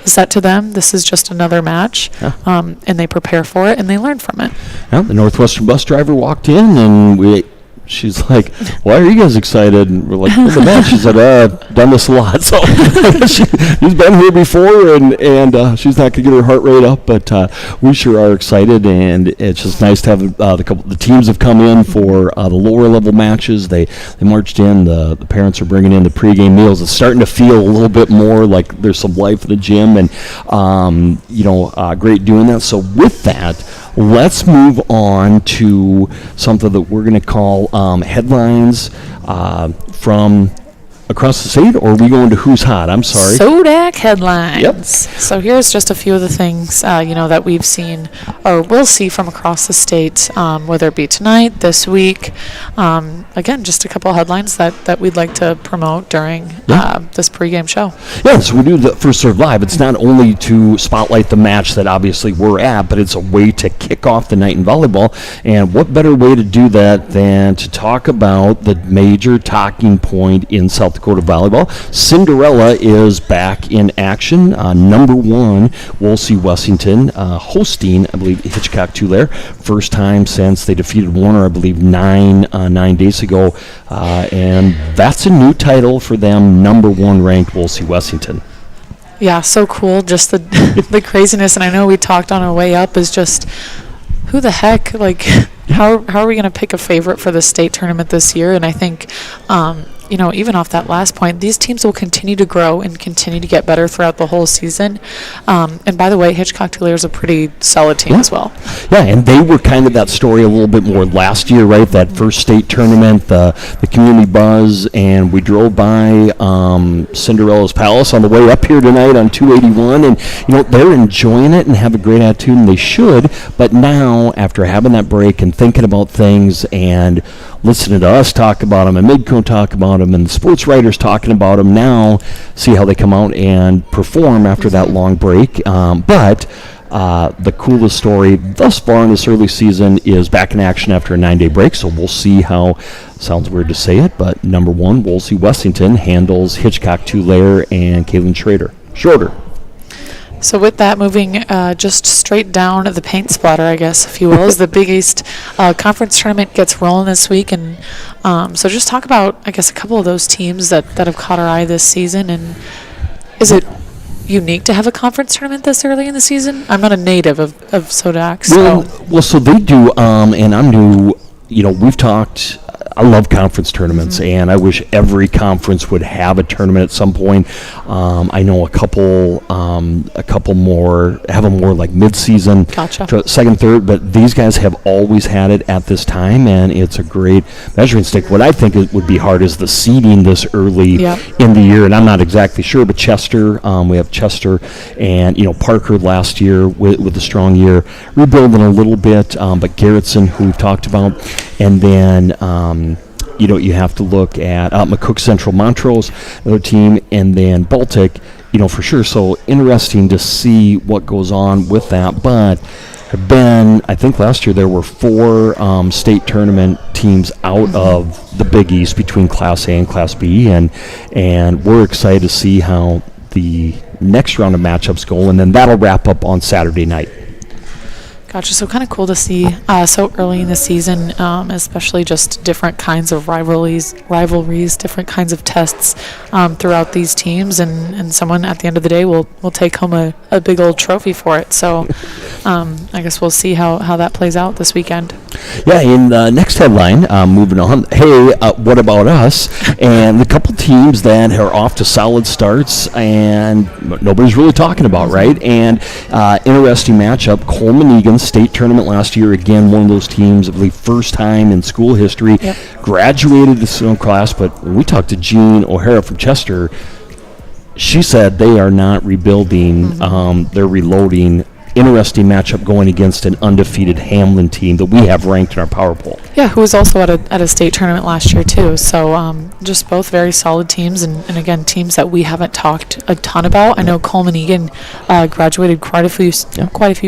is that to them, this is just another match, and they prepare for it and they learn from it. Yeah, the Northwestern bus driver walked in, and she's like, "Why are you guys excited?" And we're like, "What's the match?" She said, "I've done this a lot." So she's been here before, and she's not going to get her heart rate up, but we sure are excited, and it's just nice to have the teams have come in for the lower level matches. They marched in. The parents are bringing in the pregame meals. It's starting to feel a little bit more like there's some life in the gym, and great doing that. So with that, let's move on to something that we're going to call headlines from across the state, or are we going to Who's Hot? I'm sorry. SODAC headlines. Yep. So here's just a few of the things, that we've seen or will see from across the state, whether it be tonight, this week. Again, just a couple of headlines that we'd like to promote during this pregame show. Yeah, so we do the First Serve Live. It's not only to spotlight the match that obviously we're at, but it's a way to kick off the night in volleyball. And what better way to do that than to talk about the major talking point in South Dakota volleyball? Cinderella is back in action. Number one, Wolsey Wessington hosting, I believe, Hitchcock Tulare. First time since they defeated Warner, I believe, 9 days ago. And that's a new title for them, number one ranked Wolsey Wessington. Yeah, so cool. Just the the craziness, and I know we talked on our way up, is just who the heck, like, how are we going to pick a favorite for the state tournament this year? And I think, even off that last point, these teams will continue to grow and continue to get better throughout the whole season. And by the way, Hitchcock-Tulare is a pretty solid team as well. Yeah, and they were kind of that story a little bit more last year, right? That first state tournament, the community buzz, and we drove by Cinderella's Palace on the way up here tonight on 281, and they're enjoying it and have a great attitude, and they should. But now, after having that break and thinking about things and listening to us talk about them and Midco talk about them and the sports writers talking about them, now see how they come out and perform after that long break. But the coolest story thus far in this early season is back in action after a 9-day break, so we'll see how, sounds weird to say it, but number one, Wolsey Wessington handles Hitchcock-Tulare and Caitlin Schroeder. So with that, moving just straight down the paint splatter, I guess, if you will, as the Big East Conference Tournament gets rolling this week. And so just talk about, I guess, a couple of those teams that have caught our eye this season. And is it unique to have a conference tournament this early in the season? I'm not a native of Sodac. So. Well, so they do, and I'm new. We've talked. I love conference tournaments, and I wish every conference would have a tournament at some point. I know a couple more have them more like mid-season, second, third, but these guys have always had it at this time, and it's a great measuring stick. What I think would be hard is the seeding this early in the year, and I'm not exactly sure, but Chester, we have Chester, and Parker last year with a strong year, rebuilding a little bit, but Garrettson, who we've talked about, and then you have to look at McCook Central Montrose, another team, and then Baltic, for sure. So interesting to see what goes on with that. But I think last year there were 4 state tournament teams out of the Big East between Class A and Class B, and we're excited to see how the next round of matchups go, and then that'll wrap up on Saturday night. Gotcha. So kind of cool to see so early in the season, especially just different kinds of rivalries, different kinds of tests throughout these teams, and someone at the end of the day will take home a big old trophy for it. So I guess we'll see how that plays out this weekend. Yeah, in the next headline, moving on, hey, what about us? And a couple teams that are off to solid starts and nobody's really talking about, right? And interesting matchup, Coleman-Egan state tournament last year. Again, one of those teams, I believe, first time in school history, graduated the snow class. But when we talked to Jean O'Hara from Chester, she said they are not rebuilding, they're reloading. Interesting matchup going against an undefeated Hamlin team that we have ranked in our power poll. Yeah, who was also at a state tournament last year too. So just both very solid teams, and again, teams that we haven't talked a ton about. I know Coleman-Egan graduated quite a few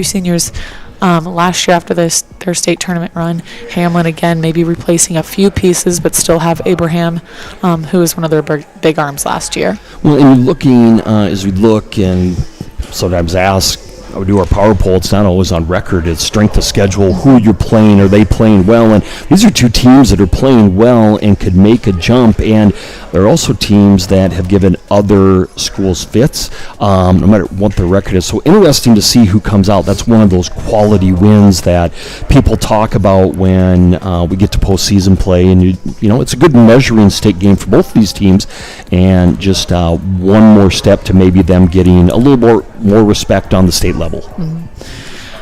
seniors last year after their state tournament run. Hamlin, again, maybe replacing a few pieces, but still have Abraham, who was one of their big arms last year. Well, and looking, as we look and sometimes ask, we do our power poll, it's not always on record. It's strength of schedule, who you're playing, are they playing well? And these are two teams that are playing well and could make a jump. And there are also teams that have given other schools fits, no matter what the record is. So interesting to see who comes out. That's one of those quality wins that people talk about when we get to postseason play. And, it's a good measuring stick game for both of these teams. And just one more step to maybe them getting a little more respect on the state level.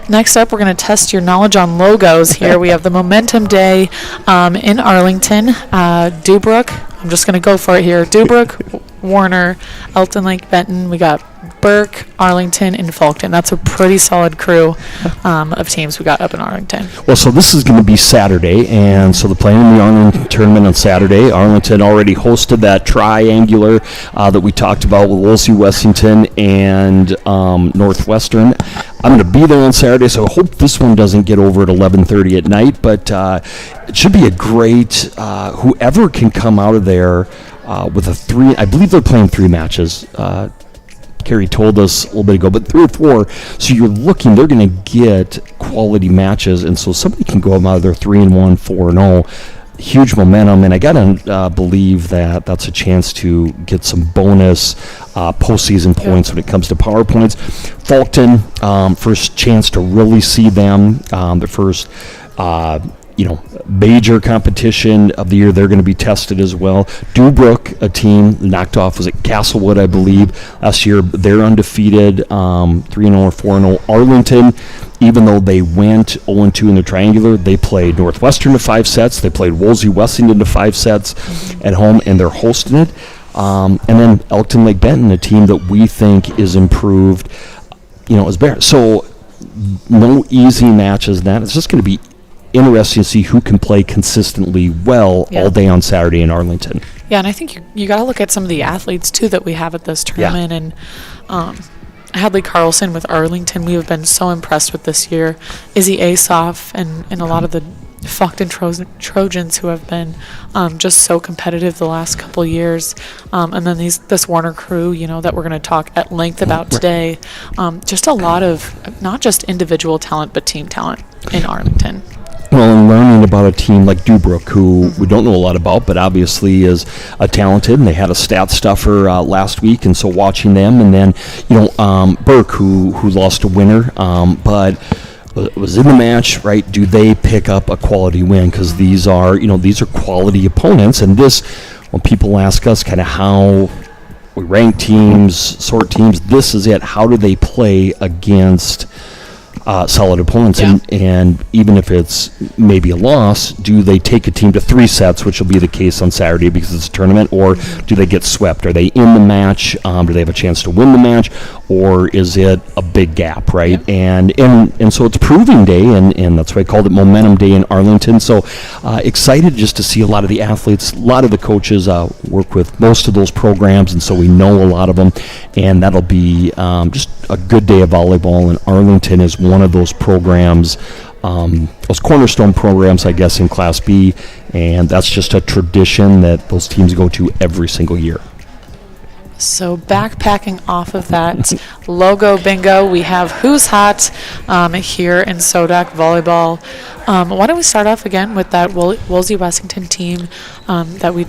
Next up, we're going to test your knowledge on logos here. We have the Momentum Day in Arlington. Dubrook, I'm just going to go for it here. Dubrook, Warner, Elton Lake, Benton. We got Burke, Arlington, and Fulton. That's a pretty solid crew of teams we got up in Arlington. Well, so this is going to be Saturday, and so they're playing in the Arlington tournament on Saturday. Arlington already hosted that triangular that we talked about with Wolsey Wessington and Northwestern. I'm going to be there on Saturday, so I hope this one doesn't get over at 11:30 at night, but it should be a great, whoever can come out of there with a 3, I believe they're playing 3 matches. Carrie told us a little bit ago, but 3 or 4. So you're looking, they're going to get quality matches, and so somebody can go out of there 3-1, 4-0. huge momentum, and I gotta believe that that's a chance to get some bonus postseason points when it comes to power points. Fulton, first chance to really see them, the first major competition of the year. They're going to be tested as well. Dubrook, a team knocked off, was it Castlewood, I believe, last year. They're undefeated, 3-0 or 4-0. Arlington, even though they went 0-2 in the triangular, they played Northwestern to 5 sets. They played Woolsey-Wessington to 5 sets at home, and they're hosting it. And then Elkton Lake Benton, a team that we think is improved, is better. So no easy matches. That it's just going to be interesting to see who can play consistently well all day on Saturday in Arlington. Yeah, and I think you got to look at some of the athletes too that we have at this tournament. And Hadley Carlson with Arlington, we have been so impressed with this year. Izzy Asoff and a lot of the Fuckton Trojans who have been just so competitive the last couple years. And then this Warner crew, that we're going to talk at length about today. Just a lot of not just individual talent, but team talent in Arlington. Well, and learning about a team like Dubrook, who we don't know a lot about, but obviously is talented, and they had a stat stuffer last week, and so watching them, and then Burke, who lost a winner, but was in the match, right? Do they pick up a quality win? Because these are quality opponents, and this, when people ask us kind of how we rank teams, sort teams, this is it. How do they play against solid opponents? And even if it's maybe a loss, do they take a team to 3 sets, which will be the case on Saturday because it's a tournament, or do they get swept? Are they in the match? Do they have a chance to win the match, or is it a big gap, right? And so it's proving day, and that's why I called it Momentum Day in Arlington. So excited just to see a lot of the athletes, a lot of the coaches work with most of those programs, and so we know a lot of them, and that'll be just a good day of volleyball. And Arlington is one of those programs, those cornerstone programs, I guess, in Class B, and that's just a tradition that those teams go to every single year. So backpacking off of that logo bingo, we have Who's Hot here in Sodak Volleyball. Why don't we start off again with that Woolsey-Wessington team that we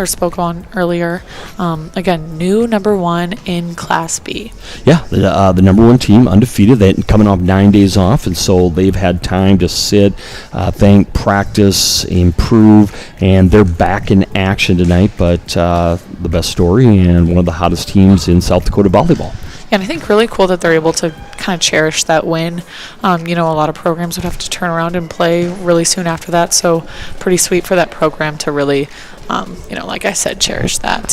spoke on earlier. Again, new number 1 in Class B. Yeah, the number 1 team, undefeated. They're coming off 9 days off, and so they've had time to sit, think, practice, improve, and they're back in action tonight. But the best story and one of the hottest teams in South Dakota volleyball. And I think really cool that they're able to kind of cherish that win. A lot of programs would have to turn around and play really soon after that. So pretty sweet for that program to really, like I said, cherish that.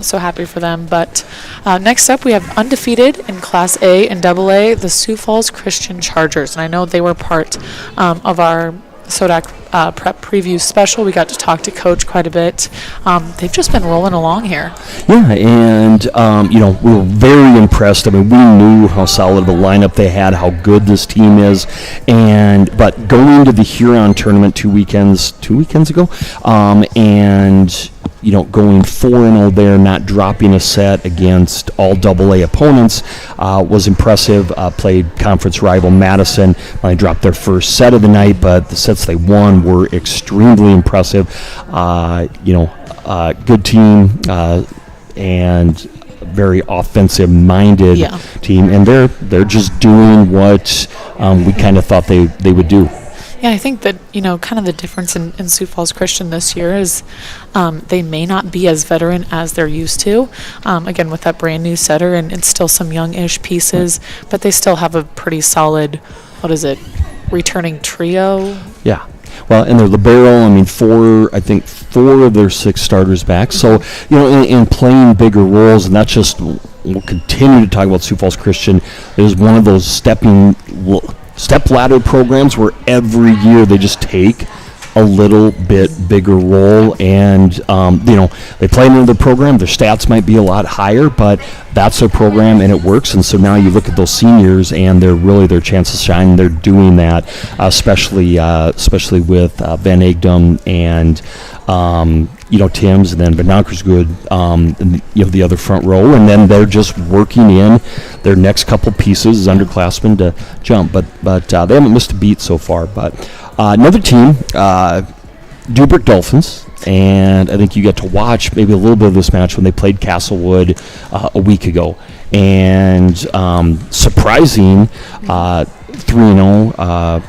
So happy for them. But next up, we have undefeated in Class A and AA, the Sioux Falls Christian Chargers. And I know they were part of our Sodak prep preview special. We got to talk to Coach quite a bit. They've just been rolling along here. Yeah, and we were very impressed. I mean, we knew how solid of a lineup they had, how good this team is, but going into the Huron tournament 2 weekends ago, and going 4-0 there, not dropping a set against all AA opponents was impressive. Played conference rival Madison. They dropped their first set of the night, but the sets they won were extremely impressive. Good team and very offensive-minded team, and they're just doing what we kind of thought they would do. Yeah, I think that, kind of the difference in Sioux Falls Christian this year is they may not be as veteran as they're used to. Again, with that brand new setter and still some young-ish pieces, but they still have a pretty solid, returning trio? Yeah. Well, and their libero, 4 of their 6 starters back. So, in playing bigger roles, and that's just, we'll continue to talk about Sioux Falls Christian. There's one of those step ladder programs where every year they just take a little bit bigger role, and they play in another program. Their stats might be a lot higher, but that's their program and it works. And so now you look at those seniors, and they're really their chance to shine. They're doing that, especially with Van Egdom and Tim's, and then Benanker's good, the other front row, and then they're just working in their next couple pieces as underclassmen to jump. But they haven't missed a beat so far. But another team, Dubrick Dolphins, and I think you get to watch maybe a little bit of this match when they played Castlewood a week ago. And surprising, 3-0.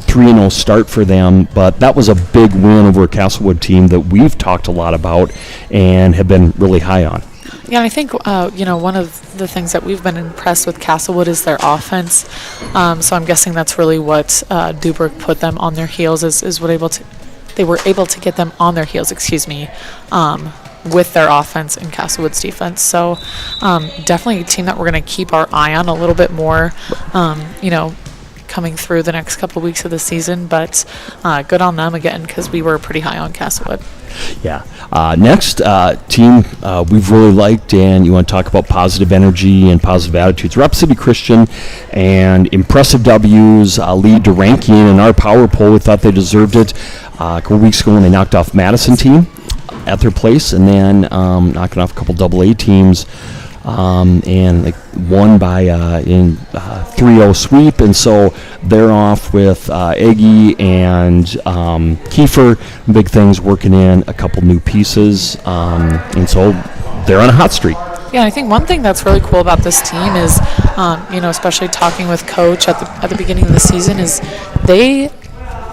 3-0 start for them, but that was a big win over a Castlewood team that we've talked a lot about and have been really high on. Yeah, I think, one of the things that we've been impressed with Castlewood is their offense. So I'm guessing that's really what Dubrick put them on their heels, they were able to get them on their heels, with their offense and Castlewood's defense. So definitely a team that we're going to keep our eye on a little bit more, coming through the next couple of weeks of the season. But good on them again, because we were pretty high on Castlewood. Yeah. Next team we've really liked, and you want to talk about positive energy and positive attitudes. Rapid City Christian, and impressive W's, lead to ranking in our power poll. We thought they deserved it a couple weeks ago when they knocked off Madison team at their place, and then knocking off a couple AA teams. And won by in 3-0 sweep, and so they're off with Eggie and Kiefer. Big things, working in a couple new pieces, and so they're on a hot streak. Yeah, I think one thing that's really cool about this team is, especially talking with Coach at the beginning of the season, is they,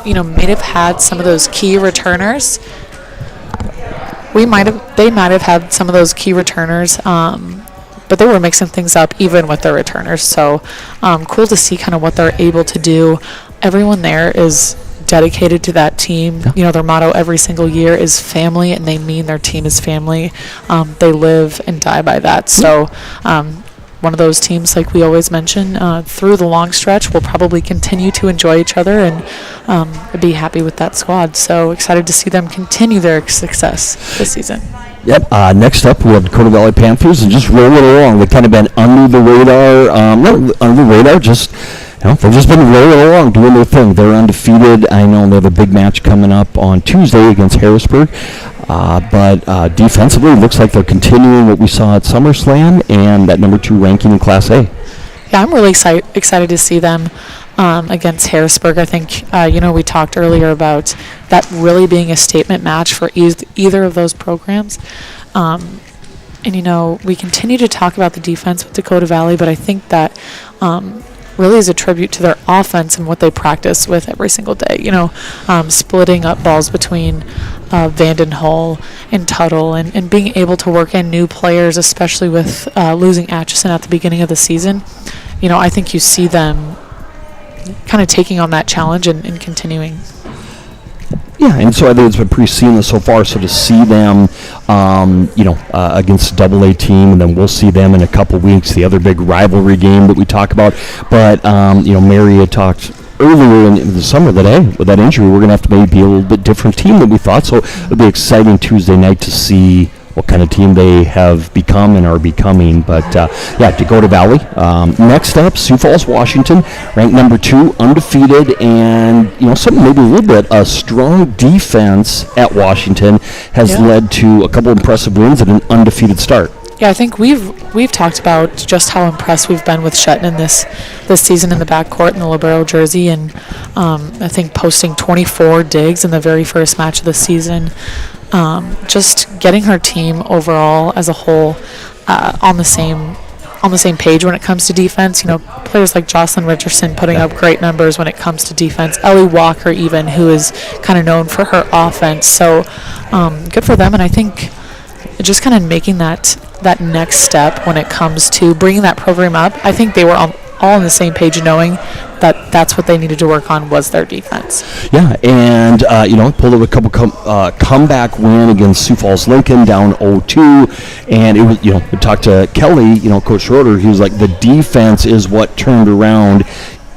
might have had some of those key returners. They might have had some of those key returners. But they were mixing things up even with their returners. So cool to see kind of what they're able to do. Everyone there is dedicated to that team. Their motto every single year is family, and they mean their team is family. They live and die by that. So one of those teams, like we always mention, through the long stretch, will probably continue to enjoy each other and be happy with that squad. So excited to see them continue their success this season. Yep. Next up, we have Dakota Valley Panthers, and just rolling along. They've kind of been under the radar. Not under the radar, just they've just been rolling along, doing their thing. They're undefeated. I know they have a big match coming up on Tuesday against Harrisburg. But defensively, it looks like they're continuing what we saw at SummerSlam and that number 2 ranking in Class A. Yeah, I'm really excited to see them against Harrisburg. I think, we talked earlier about that really being a statement match for either of those programs. And, we continue to talk about the defense with Dakota Valley, but I think that really is a tribute to their offense and what they practice with every single day. Splitting up balls between Vandenhull and Tuttle, and being able to work in new players, especially with losing Atchison at the beginning of the season. I think you see them kind of taking on that challenge and continuing. Yeah, and so I think it's been pretty seamless so far. So to see them, against a AA team, and then we'll see them in a couple weeks, the other big rivalry game that we talk about. But, Mary had talked earlier in the summer that, hey, with that injury, we're going to have to maybe be a little bit different team than we thought. So it'll be exciting Tuesday night to see what kind of team they have become and are becoming. But, Dakota Valley. Next up, Sioux Falls, Washington, ranked number 2, undefeated, and, something maybe a little bit, a strong defense at Washington has led to a couple impressive wins and an undefeated start. Yeah, I think we've talked about just how impressed we've been with Shetton this season in the backcourt in the libero jersey, and I think posting 24 digs in the very first match of the season. Just getting her team overall as a whole on the same page when it comes to defense. Players like Jocelyn Richardson putting up great numbers when it comes to defense. Ellie Walker even, who is kind of known for her offense. So good for them, and I think just kind of making that next step when it comes to bringing that program up. I think they were all on the same page, knowing that that's what they needed to work on was their defense. Yeah, and pulled up a couple comeback win against Sioux Falls Lincoln, down 0-2, and it was we talked to Kelly, Coach Schroeder. He was like, the defense is what turned around.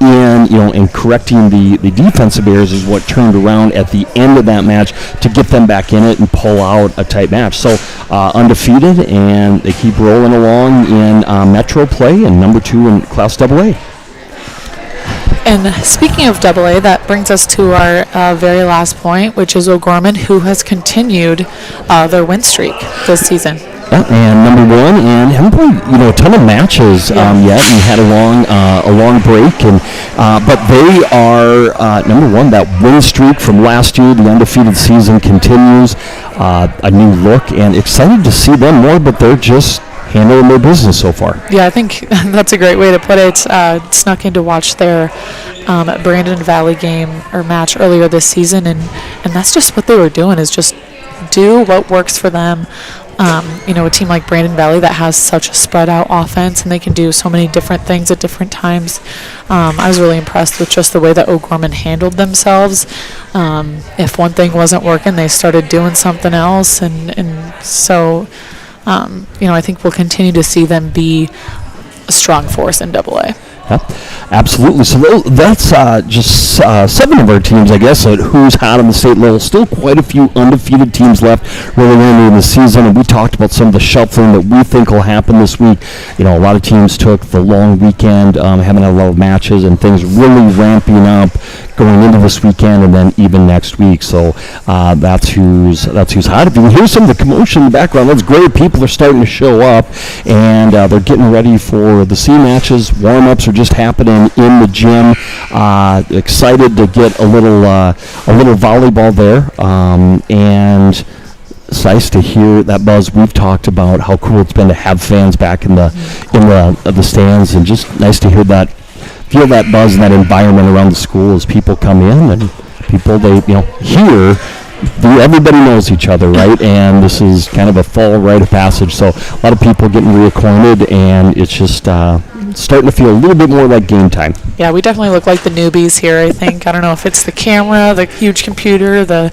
In correcting the defensive errors is what turned around at the end of that match to get them back in it and pull out a tight match. So undefeated, and they keep rolling along in Metro play and number 2 in Class AA. And speaking of AA, that brings us to our very last point, which is O'Gorman, who has continued their win streak this season. Yeah, and number one, and haven't played a ton of matches yet, and had a long break, and but they are number one. That win streak from last year, the undefeated season continues. A new look, and excited to see them more, but they're just handling their business so far. Yeah, I think that's a great way to put it. Snuck in to watch their Brandon Valley game or match earlier this season, and that's just what they were doing, is just do what works for them. A team like Brandon Valley that has such a spread out offense, and they can do so many different things at different times. I was really impressed with just the way that O'Gorman handled themselves. If one thing wasn't working, they started doing something else, and so I think we'll continue to see them be a strong force in AA. Yep, absolutely. So that's just 7 of our teams, I guess, at who's hot on the state level. Still quite a few undefeated teams left really early in the season, and we talked about some of the shuffling that we think will happen this week. A lot of teams took the long weekend, having a lot of matches, and things really ramping up going into this weekend and then even next week. So that's who's hot. If you can hear some of the commotion in the background, that's great. People are starting to show up, and they're getting ready for the C matches. Warm-ups are just happening in the gym. Excited to get a little volleyball there, and it's nice to hear that buzz. We've talked about how cool it's been to have fans back in the stands, and just nice to hear that. Feel that buzz and that environment around the school as people come in, and people here. Everybody knows each other, right? And this is kind of a fall rite of passage. So a lot of people getting reacquainted, and it's just starting to feel a little bit more like game time. Yeah, we definitely look like the newbies here, I think. I don't know if it's the camera, the huge computer, the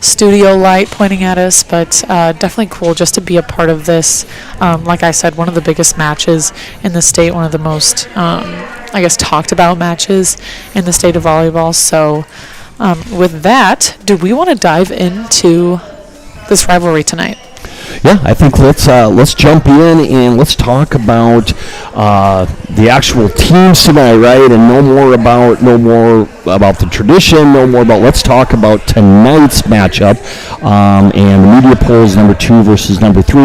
studio light pointing at us, but definitely cool just to be a part of this. Like I said, one of the biggest matches in the state, one of the most, talked about matches in the state of volleyball. So with that, do we want to dive into this rivalry tonight? Yeah, I think let's jump in and let's talk about the actual teams tonight, right? And no more about the tradition, no more about. Let's talk about tonight's matchup. And the media poll is number 2 versus number 3.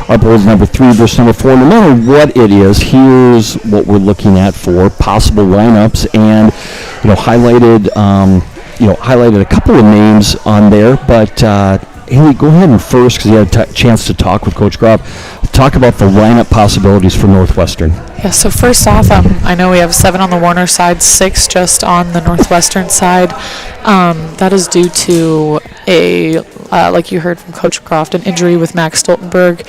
Our poll is number 3 versus number 4. No matter what it is, here's what we're looking at for possible lineups, and highlighted a couple of names on there, but. Haley, go ahead and first, because you had a chance to talk with Coach Groff, talk about the lineup possibilities for Northwestern. Yeah, so first off, I know we have 7 on the Warner side, 6 just on the Northwestern side. That is due to like you heard from Coach Croft, an injury with Max Stoltenberg.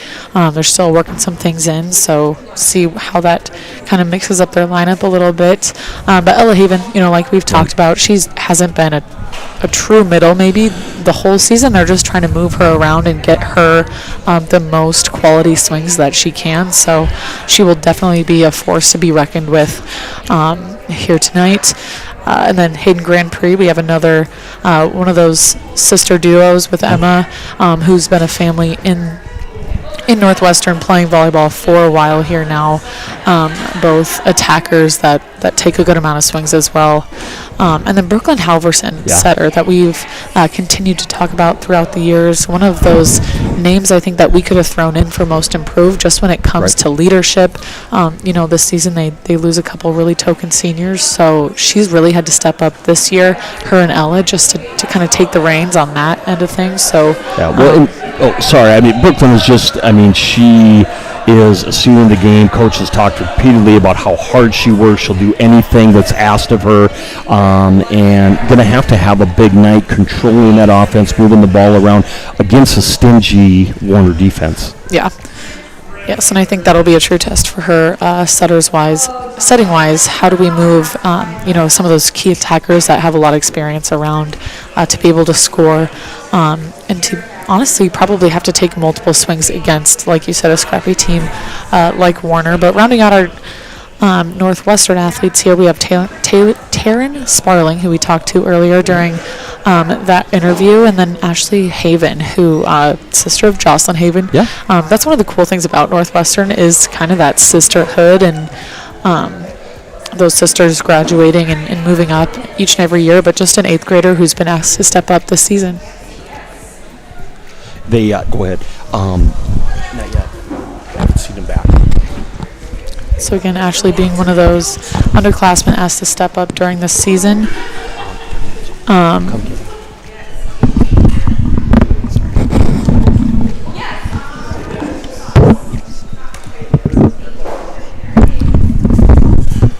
They're still working some things in, so see how that kind of mixes up their lineup a little bit. But Ella Haven, like we've talked about, she hasn't been a true middle maybe the whole season. They're just trying to move her around and get her the most quality swings that she can. So she will definitely be a force to be reckoned with here tonight. And then Hayden Grand Prix, we have another one of those sister duos with Emma, who's been a family in Northwestern playing volleyball for a while here now. Both attackers that take a good amount of swings as well. And then Brooklyn Halverson, setter, that we've continued to talk about throughout the years. One of those names I think that we could have thrown in for most improved just when it comes to leadership. This season they lose a couple really token seniors, so she's really had to step up this year, her and Ella, just to kind of take the reins on that end of things. So Brooklyn is just, she is assuming the game. Coach has talked repeatedly about how hard she works. She'll do anything that's asked of her, and going to have a big night controlling that offense, moving the ball around against a stingy Warner defense. Yeah. Yes, and I think that'll be a true test for her, setting-wise. How do we move, some of those key attackers that have a lot of experience around to be able to score, and to honestly probably have to take multiple swings against, like you said, a scrappy team like Warner. But rounding out our Northwestern athletes here, we have Taryn Sparling, who we talked to earlier during that interview, and then Ashley Haven, who sister of Jocelyn Haven. Yeah. That's one of the cool things about Northwestern is kind of that sisterhood, and those sisters graduating and moving up each and every year, but just an 8th grader who's been asked to step up this season. They go ahead. Not yet. I haven't seen them back. So again, Ashley being one of those underclassmen asked to step up during the season.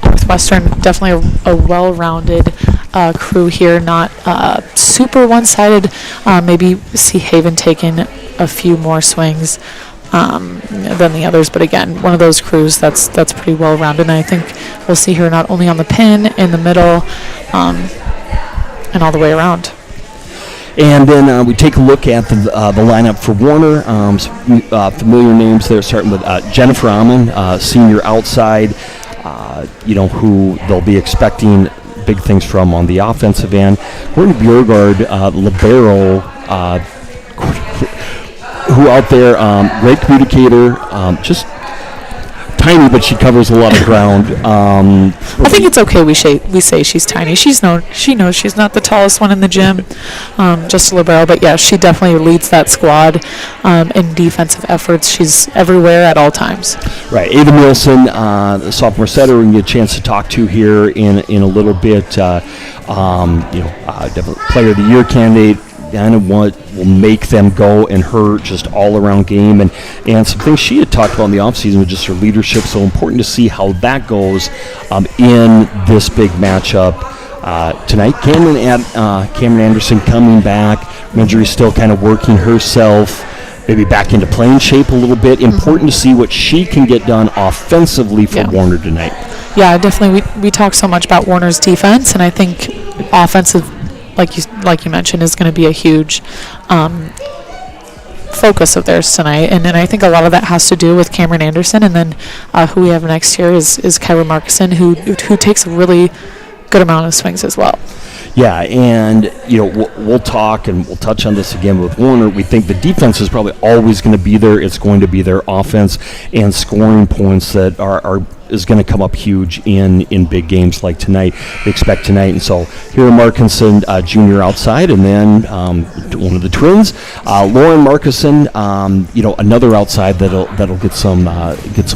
Northwestern, definitely a well-rounded crew here, not super one-sided. Maybe see Haven taking a few more swings than the others, but again, one of those crews that's pretty well-rounded, and I think we'll see her not only on the pin, in the middle, and all the way around. And then we take a look at the lineup for Warner. Some familiar names there, starting with Jennifer Amon, senior outside, who they'll be expecting big things from on the offensive end. Courtney Bjergård, libero, who out there, great communicator, just tiny, but she covers a lot of ground. I think it's okay we say she's tiny. She knows she's not the tallest one in the gym, just a libero, but yeah, she definitely leads that squad in defensive efforts. She's everywhere at all times. Right. Ava Nielsen, the sophomore setter, we can get a chance to talk to here in a little bit. Definitely player of the year candidate. Kind of what will make them go, and her just all-around game, and some things she had talked about in the offseason with just her leadership. So important to see how that goes in this big matchup tonight. Cameron Anderson coming back. Injury still kind of working herself, maybe back into playing shape a little bit. Important to see what she can get done offensively for Warner tonight. Yeah, definitely. We talk so much about Warner's defense, and I think offensive, like you mentioned, is going to be a huge focus of theirs tonight, and I think a lot of that has to do with Cameron Anderson, and then who we have next here is Kyra Markison, who takes a really good amount of swings as well. Yeah, and we'll talk and we'll touch on this again with Warner. We think the defense is probably always going to be there. It's going to be their offense and scoring points that is going to come up huge in big games like tonight. They expect tonight, and so here Markinson, junior outside, and then one of the twins, Lauren Markison, another outside that'll get some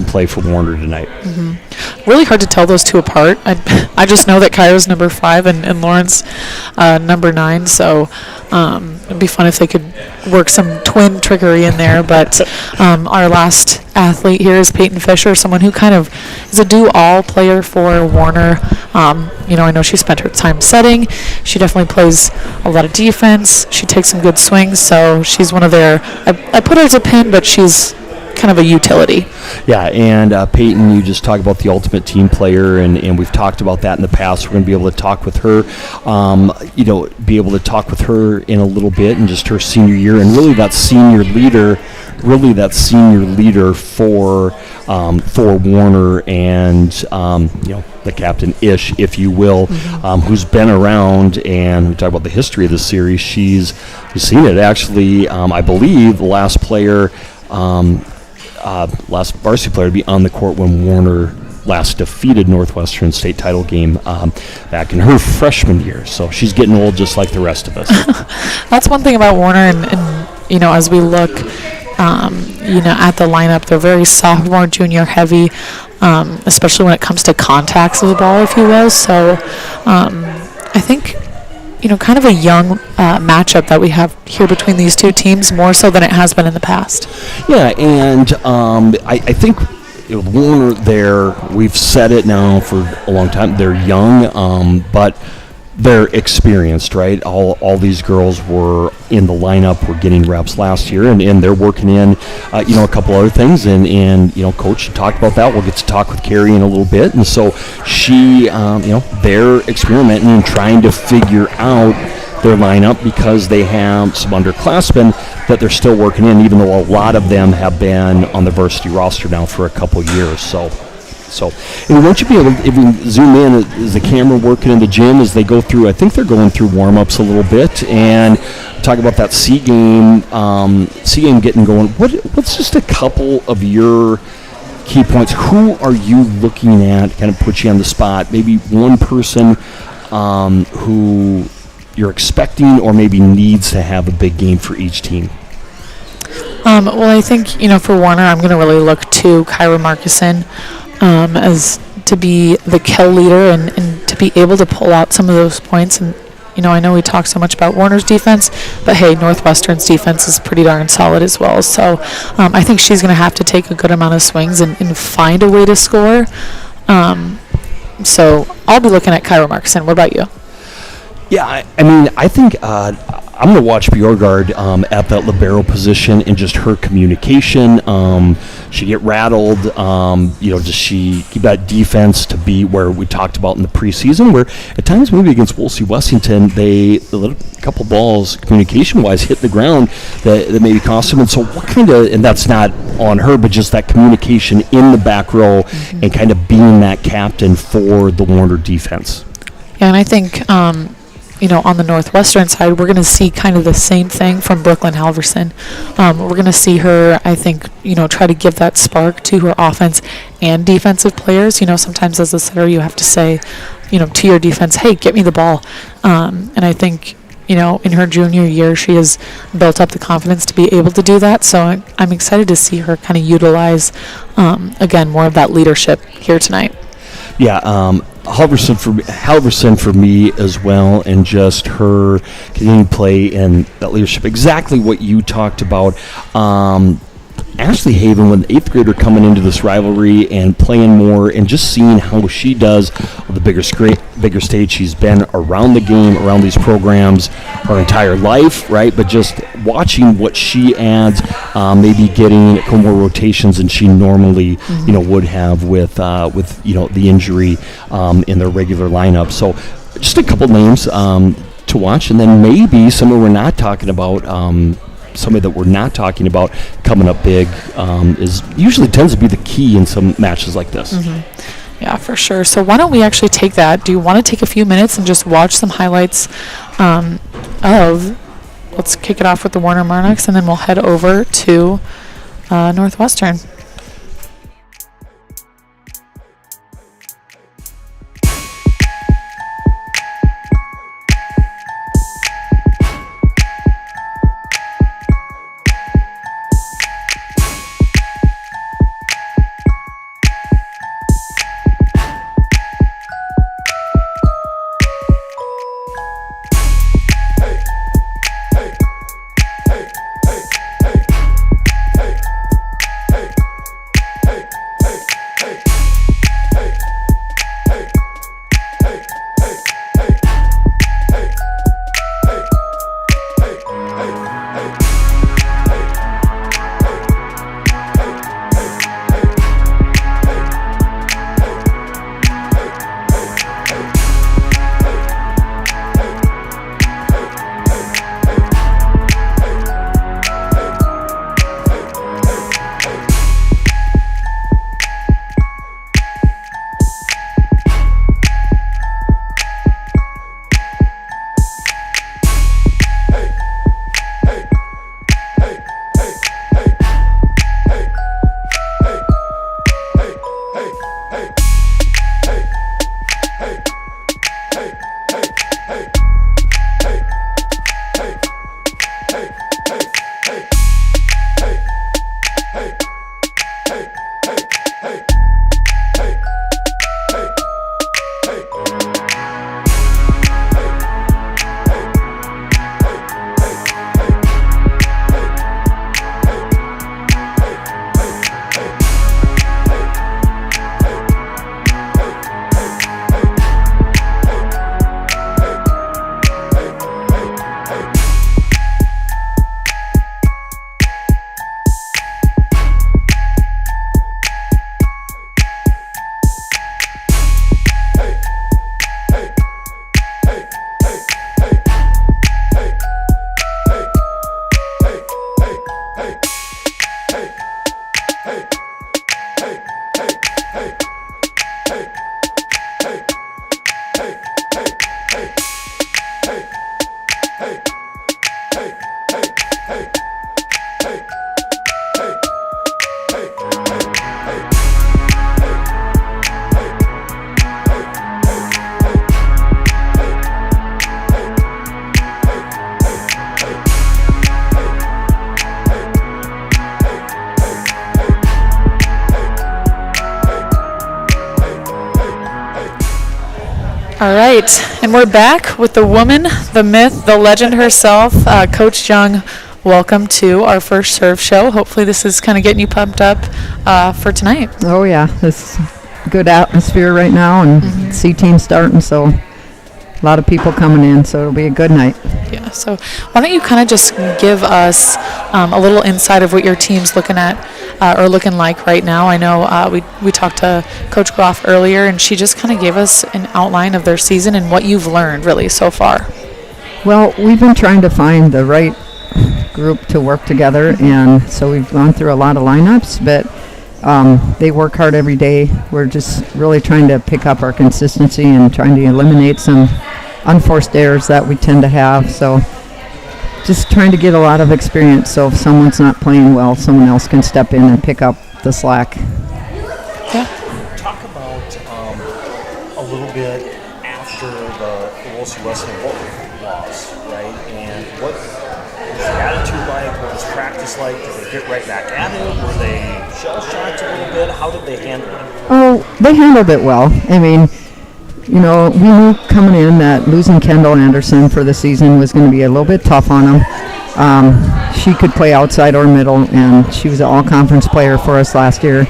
play for Warner tonight. Mm-hmm. Really hard to tell those two apart. I just know that Kyra's number 5 and Lauren's number 9, so it'd be fun if they could work some twin trickery in there. But our last athlete here is Peyton Fisher, someone who kind of is a do-all player for Warner. I know she spent her time setting. She definitely plays a lot of defense. She takes some good swings, so she's one of their. I put her as a pin, but she's kind of a utility. Yeah, and Peyton, you just talk about the ultimate team player, and we've talked about that in the past. We're going to be able to talk with her, in a little bit, and just her senior year, and really that senior leader for Warner, and the captain-ish, if you will, who's been around, and we talk about the history of the series. You've seen it actually. I believe the last player. Last varsity player to be on the court when Warner last defeated Northwestern state title game back in her freshman year. So she's getting old just like the rest of us. That's one thing about Warner, and as we look, at the lineup, they're very sophomore, junior heavy, especially when it comes to contacts of the ball, if you will. So I think kind of a young matchup that we have here between these two teams, more so than it has been in the past. Yeah, and I think Warner there, we've said it now for a long time, they're young, but they're experienced, right? All these girls were in the lineup, were getting reps last year, and they're working in, a couple other things, and Coach talked about that. We'll get to talk with Carrie in a little bit, and so she, they're experimenting and trying to figure out their lineup because they have some underclassmen that they're still working in, even though a lot of them have been on the varsity roster now for a couple years. So won't you be able to, if you zoom in, is the camera working in the gym as they go through? I think they're going through warm-ups a little bit, and talk about that C game getting going. What's just a couple of your key points? Who are you looking at, kind of put you on the spot? Maybe one person who you're expecting or maybe needs to have a big game for each team. Well, I think, for Warner, I'm going to really look to Kyra Markison as to be the kill leader and to be able to pull out some of those points. And, I know we talk so much about Warner's defense, but hey, Northwestern's defense is pretty darn solid as well. So I think she's going to have to take a good amount of swings and find a way to score. So I'll be looking at Kyra Markison. What about you? Yeah, I think I'm going to watch Bjorgard at that libero position and just her communication. She get rattled. Does she keep that defense to be where we talked about in the preseason, where at times maybe against Wolsey Wessington, they let a couple balls communication-wise hit the ground that maybe cost them. And so what kind of, and that's not on her, but just that communication in the back row and kind of being that captain for the Warner defense. Yeah, and I think on the Northwestern side, we're going to see kind of the same thing from Brooklyn Halverson. We're going to see her, I think, try to give that spark to her offense and defensive players. Sometimes as a setter, you have to say, to your defense, hey, get me the ball. And I think, in her junior year, she has built up the confidence to be able to do that. So I'm excited to see her kind of utilize, more of that leadership here tonight. Yeah, Halverson for me as well, and just her continuing play and that leadership. Exactly what you talked about. Ashley Haven, when the 8th grader coming into this rivalry and playing more and just seeing how she does on the bigger stage. She's been around the game, around these programs her entire life, right? But just watching what she adds, maybe getting a couple more rotations than she normally, would have with the injury in their regular lineup. So just a couple names to watch, and then maybe somebody we're not talking about. Somebody that we're not talking about coming up big is usually tends to be the key in some matches like this. Yeah, for sure. So why don't we actually take that? Do you want to take a few minutes and just watch some highlights let's kick it off with the Warner Monarchs, and then we'll head over to Northwestern. All right, and we're back with the woman, the myth, the legend herself, Coach Jung. Welcome to our first serve show. Hopefully this is kind of getting you pumped up for tonight. Oh yeah, it's good atmosphere right now, and C team starting, so a lot of people coming in, so it'll be a good night. Yeah, so why don't you kind of just give us a little insight of what your team's looking at or looking like right now. I know we talked to Coach Groff earlier, and she just kind of gave us an outline of their season and what you've learned really so far. Well, we've been trying to find the right group to work together, and so we've gone through a lot of lineups, but they work hard every day. We're just really trying to pick up our consistency and trying to eliminate some unforced errors that we tend to have. So just trying to get a lot of experience, so if someone's not playing well, someone else can step in and pick up the slack. Yeah. Talk about a little bit after the Wolsey Wesleyan loss, right? And what was the attitude like? What was practice like? Did they get right back at it? Were they shell-shocked a little bit? How did they handle it? Oh, they handled it well. I mean, you know, we knew coming in that losing Kendall Anderson for the season was going to be a little bit tough on them. She could play outside or middle, and she was an all-conference player for us last year.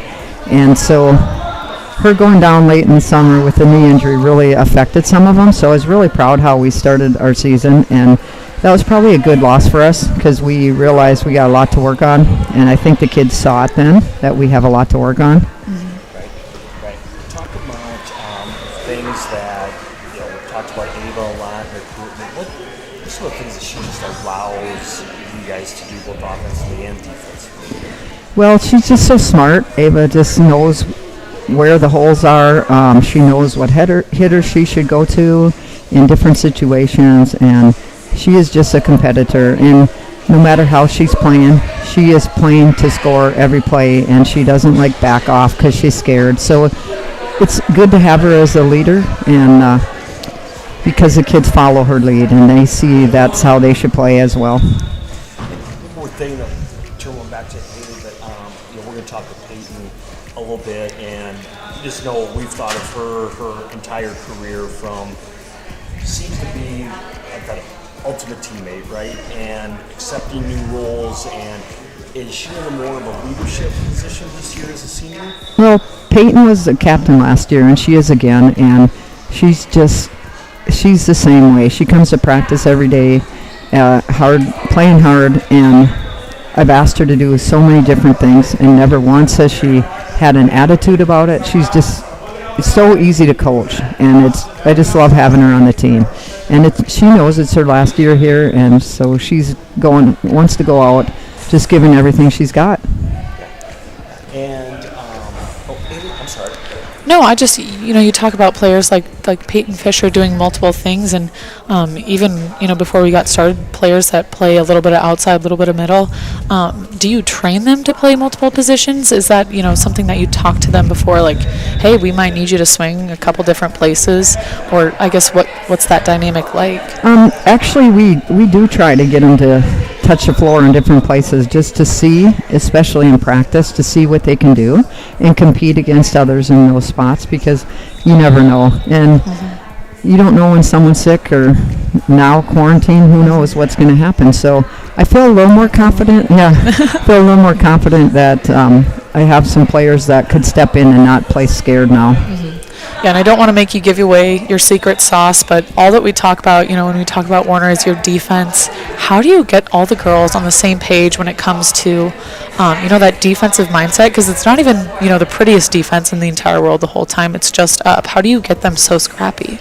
And so her going down late in the summer with a knee injury really affected some of them. So I was really proud how we started our season, and that was probably a good loss for us because we realized we got a lot to work on, and I think the kids saw it then that we have a lot to work on. Right. Talk about things that, you know, we talked about Ava a lot, her recruitment. What are some of the things that she just allows you guys to do both offensively and defensively? Well, she's just so smart. Ava just knows where the holes are. She knows what hitter she should go to in different situations, and she is just a competitor. And no matter how she's playing, she is playing to score every play, and she doesn't like back off because she's scared. So it's good to have her as a leader, and because the kids follow her lead and they see that's how they should play as well. One more thing, turning back to Haley, that you know, we're going to talk to Peyton a little bit, and you just know we've thought of her entire career from seems to be that ultimate teammate, right? And accepting new roles, and is she in a more of a leadership position this year as a senior? Well, Peyton was a captain last year, and she is again, and she's the same way. She comes to practice every day, playing hard, and I've asked her to do so many different things, and never once has she had an attitude about it. She's just, it's so easy to coach, and I just love having her on the team. And she knows it's her last year here, and so she's wants to go out, just giving everything she's got. And I'm sorry. No, I just, you know, you talk about players like Peyton Fisher doing multiple things, and even, you know, before we got started, players that play a little bit of outside, a little bit of middle. Do you train them to play multiple positions? Is that, you know, something that you talk to them before, like, hey, we might need you to swing a couple different places? Or I guess what's that dynamic like? Actually, we do try to get them to touch the floor in different places just to see, especially in practice, to see what they can do and compete against others in those spots, because you never know. And you don't know when someone's sick, or now quarantine, who knows what's going to happen. So I feel a little more confident. Yeah, feel a little more confident that I have some players that could step in and not play scared now. Yeah, and I don't want to make you give away your secret sauce, but all that we talk about, you know, when we talk about Warner, is your defense. How do you get all the girls on the same page when it comes to, you know, that defensive mindset? Because it's not even, you know, the prettiest defense in the entire world the whole time. It's just up. How do you get them so scrappy?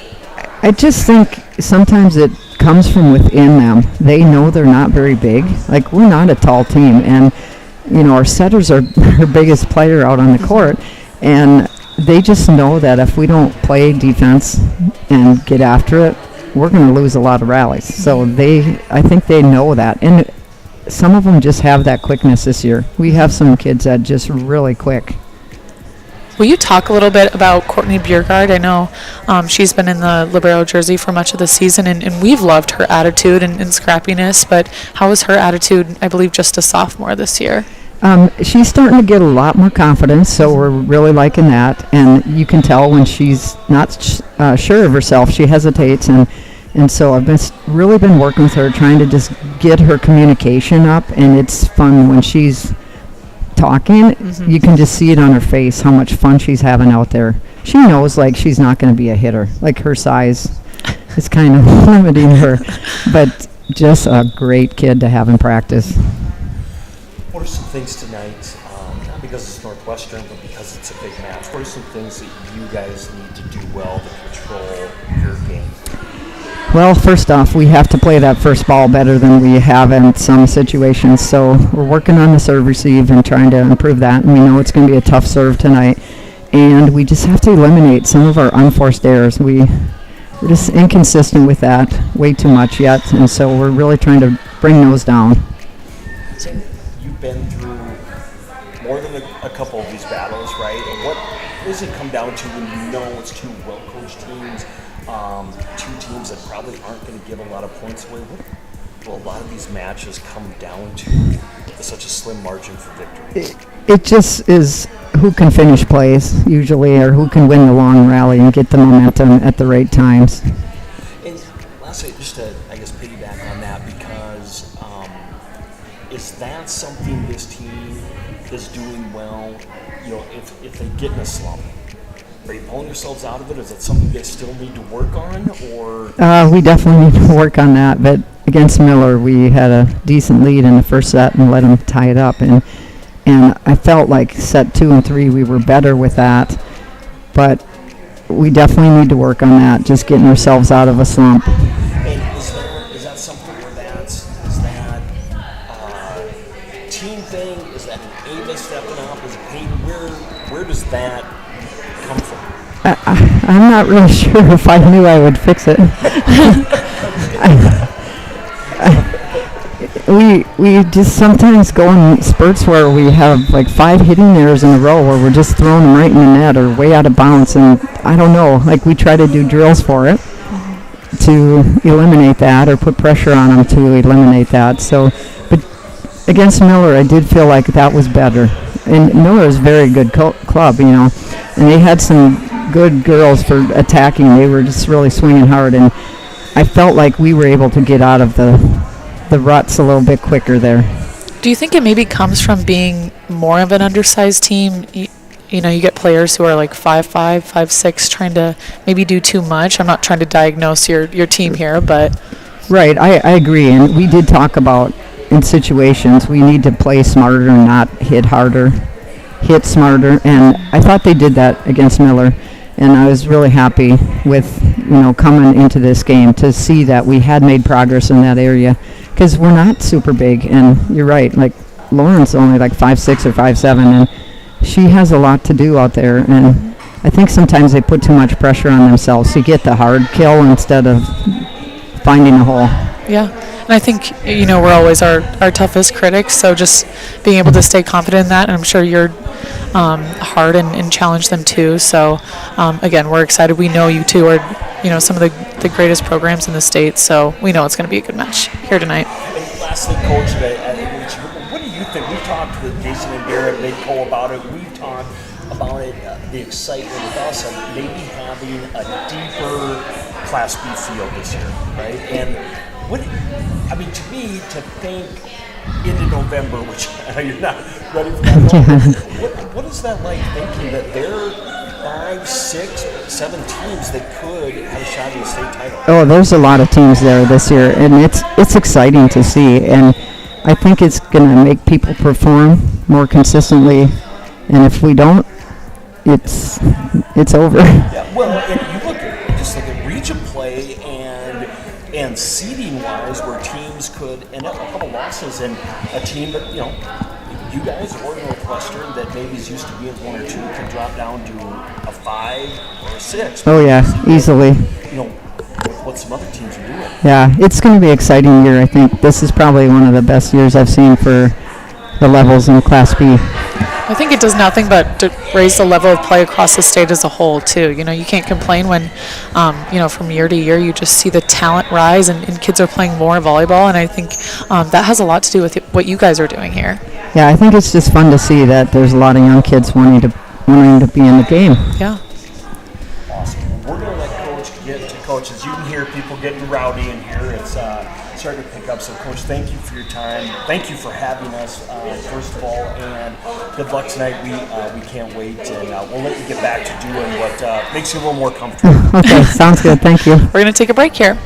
I just think sometimes it comes from within them. They know they're not very big. Like, we're not a tall team, and, you know, our setters are our biggest player out on the court, and they just know that if we don't play defense and get after it, we're going to lose a lot of rallies. So I think they know that. And some of them just have that quickness this year. We have some kids that just really quick. Will you talk a little bit about Courtney Biergard? I know she's been in the libero jersey for much of the season, and we've loved her attitude and scrappiness, but how was her attitude, I believe, just a sophomore this year? She's starting to get a lot more confidence, so we're really liking that. And you can tell when she's not sure of herself, she hesitates. And so I've really been working with her, trying to just get her communication up. And it's fun when she's talking. Mm-hmm. You can just see it on her face how much fun she's having out there. She knows, like, she's not going to be a hitter. Like, her size is kind of limiting her. But just a great kid to have in practice. What are some things tonight, not because it's Northwestern, but because it's a big match, what are some things that you guys need to do well to control your game? Well, first off, we have to play that first ball better than we have in some situations. So we're working on the serve receive and trying to improve that. And we know it's going to be a tough serve tonight. And we just have to eliminate some of our unforced errors. We're just inconsistent with that way too much yet. And so we're really trying to bring those down. You've been through more than a couple of these battles, right? And what does it come down to when you know it's two well-coached teams, two teams that probably aren't going to give a lot of points away? What will a lot of these matches come down to such a slim margin for victory? It just is who can finish plays, usually, or who can win the long rally and get the momentum at the right times. And lastly, just to, I guess, piggyback on that, because is that something this team is doing well? You know, if they get in a slump, are you pulling yourselves out of it? Is that something they still need to work on, or? We definitely need to work on that. But against Miller, we had a decent lead in the first set and let them tie it up. And I felt like set 2 and 3, we were better with that. But we definitely need to work on that, just getting ourselves out of a slump. And is that something where is that team thing? Is that an Ava stepping up? Is it Peyton? Where does that come from? I'm not really sure if I knew I would fix it. We just sometimes go in spurts where we have like 5 hitting errors in a row where we're just throwing them right in the net or way out of bounds, and I don't know, like we try to do drills for it to eliminate that or put pressure on them to eliminate that. So, but against Miller, I did feel like that was better. And Miller is a very good club, you know, and they had some good girls for attacking. They were just really swinging hard, and I felt like we were able to get out of the ruts a little bit quicker there. Do you think it maybe comes from being more of an undersized team? You know, you get players who are like 5'5", 5'6", trying to maybe do too much. I'm not trying to diagnose your team here, but... Right, I agree, and we did talk about in situations we need to play smarter and not hit harder, hit smarter, and I thought they did that against Miller. And I was really happy with, you know, coming into this game to see that we had made progress in that area, because we're not super big. And you're right, like Lauren's only like 5'6" or 5'7", and she has a lot to do out there. And I think sometimes they put too much pressure on themselves to get the hard kill instead of finding a hole. Yeah, and I think, you know, we're always our toughest critics, so just being able to stay confident in that, and I'm sure you're hard and challenge them too. So again, we're excited. We know you two are, you know, some of the greatest programs in the state, so we know it's going to be a good match here tonight. And lastly, Coach, what do you think? We've talked with Jason and Garrett, Midco, about it. We've talked about it, the excitement with us of maybe having a deeper Class B field this year, right? And to me, to think into November, which I know you're not ready for that. What is that like, thinking that there are 5, 6, 7 teams that could have a shot at the state title? Oh, there's a lot of teams there this year, and it's exciting to see, and I think it's going to make people perform more consistently, and if we don't, it's over. Yeah, well, and you look at region play and seeding wise, where teams could end up a couple losses, and a team that, you know, you guys or Northwestern that maybe is used to being 1 or 2 can drop down to a 5 or a 6. Oh yeah, easily. You know, what some other teams are doing. Yeah, it's going to be an exciting year. I think this is probably one of the best years I've seen for the levels in Class B. I think it does nothing but to raise the level of play across the state as a whole, too. You can't complain when, from year to year you just see the talent rise and kids are playing more volleyball, and I think that has a lot to do with what you guys are doing here. Yeah, I think it's just fun to see that there's a lot of young kids wanting to be in the game. Yeah. Awesome. We're going to let Coach get to coaches. You can hear people getting rowdy in here. It's starting to pick up. So, Coach, thank you for your time. Thank you for having us, first of all, and good luck tonight. We can't wait, and we'll let you get back to doing what makes you a little more comfortable. Okay, sounds good. Thank you. We're going to take a break here.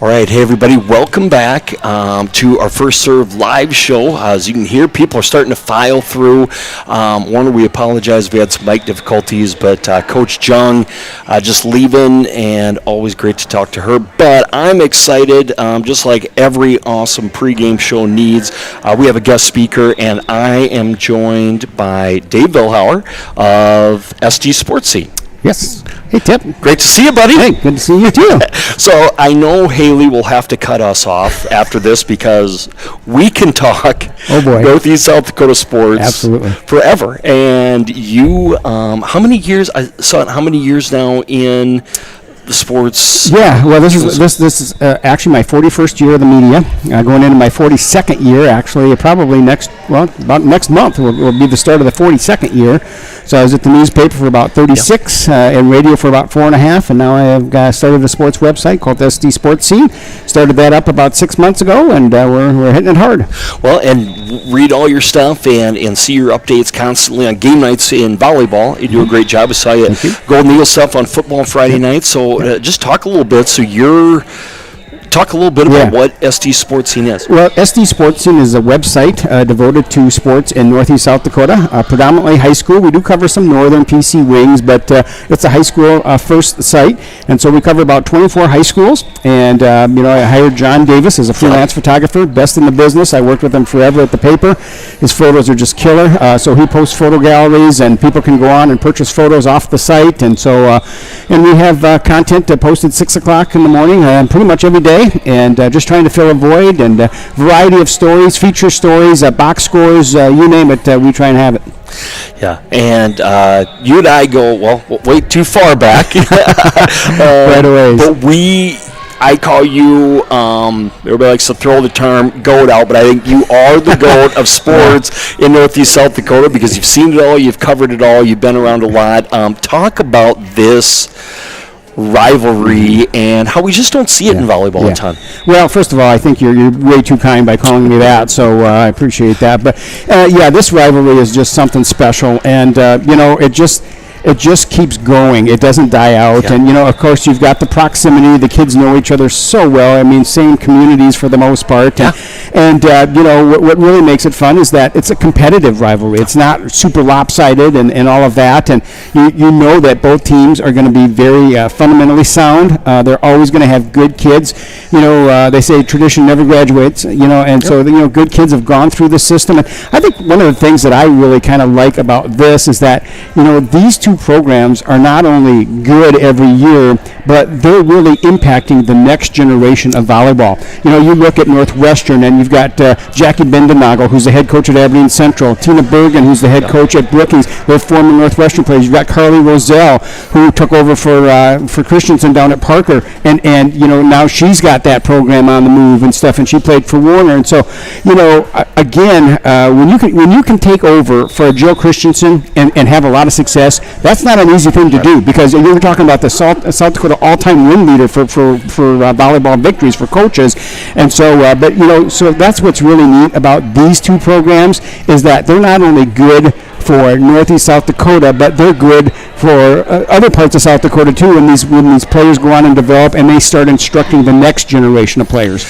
All right, hey everybody, welcome back to our First Serve live show. As you can hear, people are starting to file through. Warner, we apologize, we had some mic difficulties, but Coach Jung just leaving, and always great to talk to her. But I'm excited, just like every awesome pregame show needs. We have a guest speaker, and I am joined by Dave Vilhauer of SD Sports Scene. Yes. Hey, Tip. Great to see you, buddy. Hey, good to see you, too. So I know Haley will have to cut us off after this because we can talk Northeast South Dakota sports absolutely forever. And you, how many years? I saw it. How many years now in the sports? Yeah. Well, this is actually my 41st year of the media. Going into my 42nd year, actually, probably about next month will be the start of the 42nd year. So I was at the newspaper for about 36, and radio for about 4.5, and now I have started a sports website called SD Sports Scene. Started that up about 6 months ago, and we're hitting it hard. Well, and read all your stuff and see your updates constantly on game nights in volleyball. You do a great job. I saw you Golden Eagle stuff on football on Friday nights. So just talk a little bit. So talk a little bit about what SD Sports Scene is. Well, SD Sports Scene is a website devoted to sports in Northeast South Dakota, predominantly high school. We do cover some northern PC wings, but it's a high school first site, and so we cover about 24 high schools. And I hired John Davis as a freelance photographer, best in the business. I worked with him forever at the paper. His photos are just killer. So he posts photo galleries, and people can go on and purchase photos off the site. And so, and we have content posted 6 o'clock in the morning, pretty much every day. And just trying to fill a void, and a variety of stories, feature stories, box scores, you name it, we try and have it. Yeah, and you and I go, way too far back. Right away. But I call you, everybody likes to throw the term goat out, but I think you are the goat of sports in Northeast South Dakota because you've seen it all, you've covered it all, you've been around a lot. Talk about this rivalry and how we just don't see it in volleyball a ton. Well, first of all, I think you're way too kind by calling me that, so I appreciate that. But this rivalry is just something special, and it just keeps going. It doesn't die out. And, of course, you've got the proximity. The kids know each other so well. I mean, same communities for the most part. And what really makes it fun is that it's a competitive rivalry. It's not super lopsided and all of that. And you know that both teams are going to be very fundamentally sound. They're always going to have good kids. They say tradition never graduates, and so, good kids have gone through the system. And I think one of the things that I really kind of like about this is that, these two programs are not only good every year, but they're really impacting the next generation of volleyball. You look at Northwestern, and you've got Jackie Bendenagel, who's the head coach at Aberdeen Central, Tina Bergen, who's the head coach at Brookings. They're former Northwestern players. You've got Carly Roselle, who took over for Christensen down at Parker, and now she's got that program on the move and stuff, and she played for Warner. And so, again, when you can take over for Jill Christensen and have a lot of success, that's not an easy thing to do, because you're talking about the South Dakota all-time win leader for volleyball victories for coaches. And so, so that's what's really neat about these two programs, is that they're not only good for Northeast South Dakota, but they're good for other parts of South Dakota too, when these players go on and develop and they start instructing the next generation of players.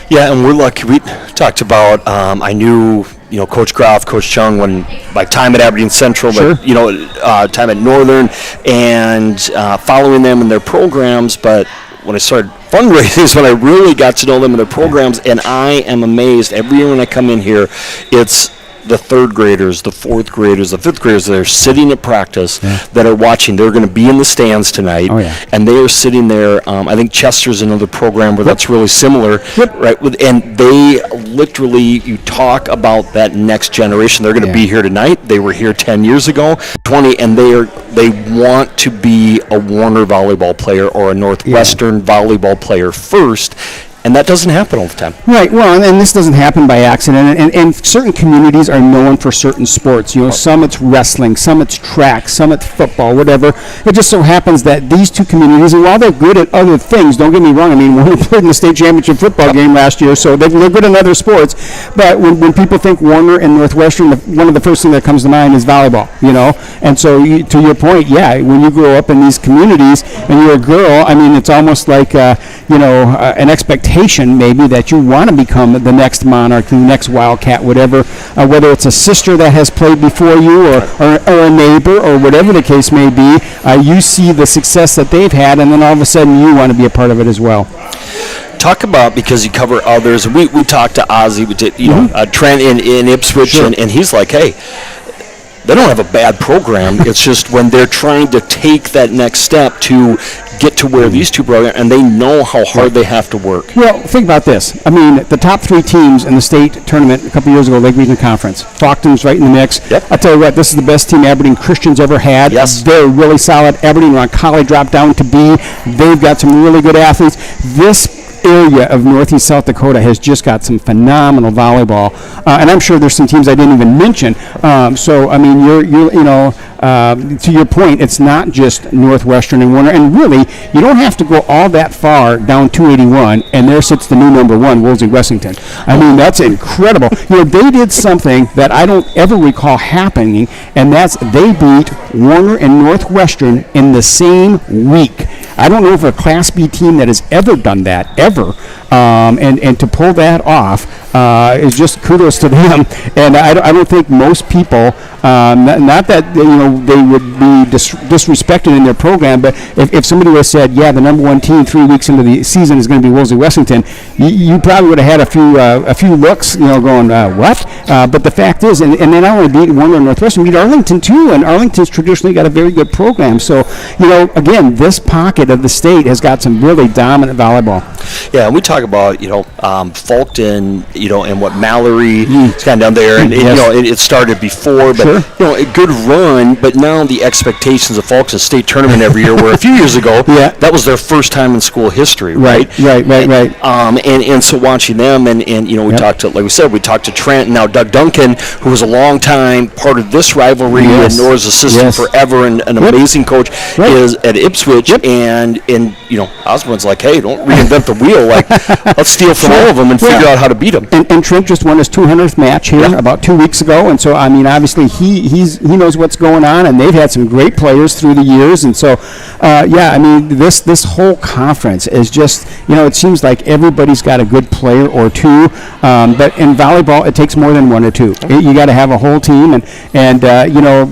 Yeah, and we're lucky. We talked about, I knew, Coach Groff, Coach Chung, when my time at Aberdeen Central, Sure. but, time at Northern, and following them in their programs. But when I started fundraising is when I really got to know them in their programs, and I am amazed every year when I come in here. It's the third graders, the fourth graders, the fifth graders that are sitting at practice that are watching. They're going to be in the stands tonight, and they are sitting there. I think Chester's another program where that's really similar, right? And they literally, you talk about that next generation. They're going to be here tonight. They were here 10 years ago, 20, and they want to be a Warner volleyball player or a Northwestern volleyball player first. And that doesn't happen all the time. Right. Well, and this doesn't happen by accident. And certain communities are known for certain sports. Some it's wrestling, some it's track, some it's football, whatever. It just so happens that these two communities, and while they're good at other things, don't get me wrong, I mean, Warner played in the state championship football game last year, so they're good in other sports. But when people think Warner and Northwestern, one of the first things that comes to mind is volleyball, And so to your point, when you grow up in these communities and you're a girl, I mean, it's almost like, an expectation maybe that you want to become the next Monarch, the next Wildcat, whatever, whether it's a sister that has played before you or a neighbor or whatever the case may be. You see the success that they've had, and then all of a sudden you want to be a part of it as well. Talk about, because you cover others, we talked to Ozzy, we did, Trent in Ipswich, and he's like, hey, they don't have a bad program. It's just when they're trying to take that next step to get to where these two programs, and they know how hard they have to work. Well, think about this. I mean, the top three teams in the state tournament a couple years ago, Lake Region Conference, Faulkton's right in the mix. I'll tell you what, this is the best team Aberdeen Christian's ever had. Yes. They're really solid. Aberdeen Roncalli dropped down to B. They've got some really good athletes. This area of Northeast South Dakota has just got some phenomenal volleyball, and I'm sure there's some teams I didn't even mention. So I mean, to your point, it's not just Northwestern and Warner, and really, you don't have to go all that far down 281, and there sits the new number one, Woolsey Wessington. I mean, that's incredible. They did something that I don't ever recall happening, and that's they beat Warner and Northwestern in the same week. I don't know of a Class B team that has ever done that, ever. And to pull that off is just kudos to them. And I don't think most people, not that they would be disrespected in their program, but if somebody would have said, the number one team 3 weeks into the season is going to be Woolsey Wessington, you probably would have had a few looks, going, what? But the fact is, and they not only beat Warner and Northwestern, beat Arlington too, and Arlington's traditionally got a very good program. So, again, this pocket of the state has got some really dominant volleyball. Yeah, and we talk about, Faulkton, and what Mallory is kind of down there, and it started before, but a good run. But now the expectations of folks at state tournament every year, where a few years ago that was their first time in school history, right? Right. And so watching them, and we talked to, like we said, we talked to Trent, and now Doug Duncan, who was a long time part of this rivalry, and Nora's assistant forever, and an amazing coach is at Ipswich, and Osborne's like, hey, don't reinvent the wheel, like let's steal from all of them and figure out how to beat them. And Trent just won his 200th match here about 2 weeks ago, and so I mean, obviously he knows what's going on, and they've had some great players through the years, and so I mean, this whole conference is just, it seems like everybody's got a good player or two, but in volleyball it takes more than one or two. You got to have a whole team, and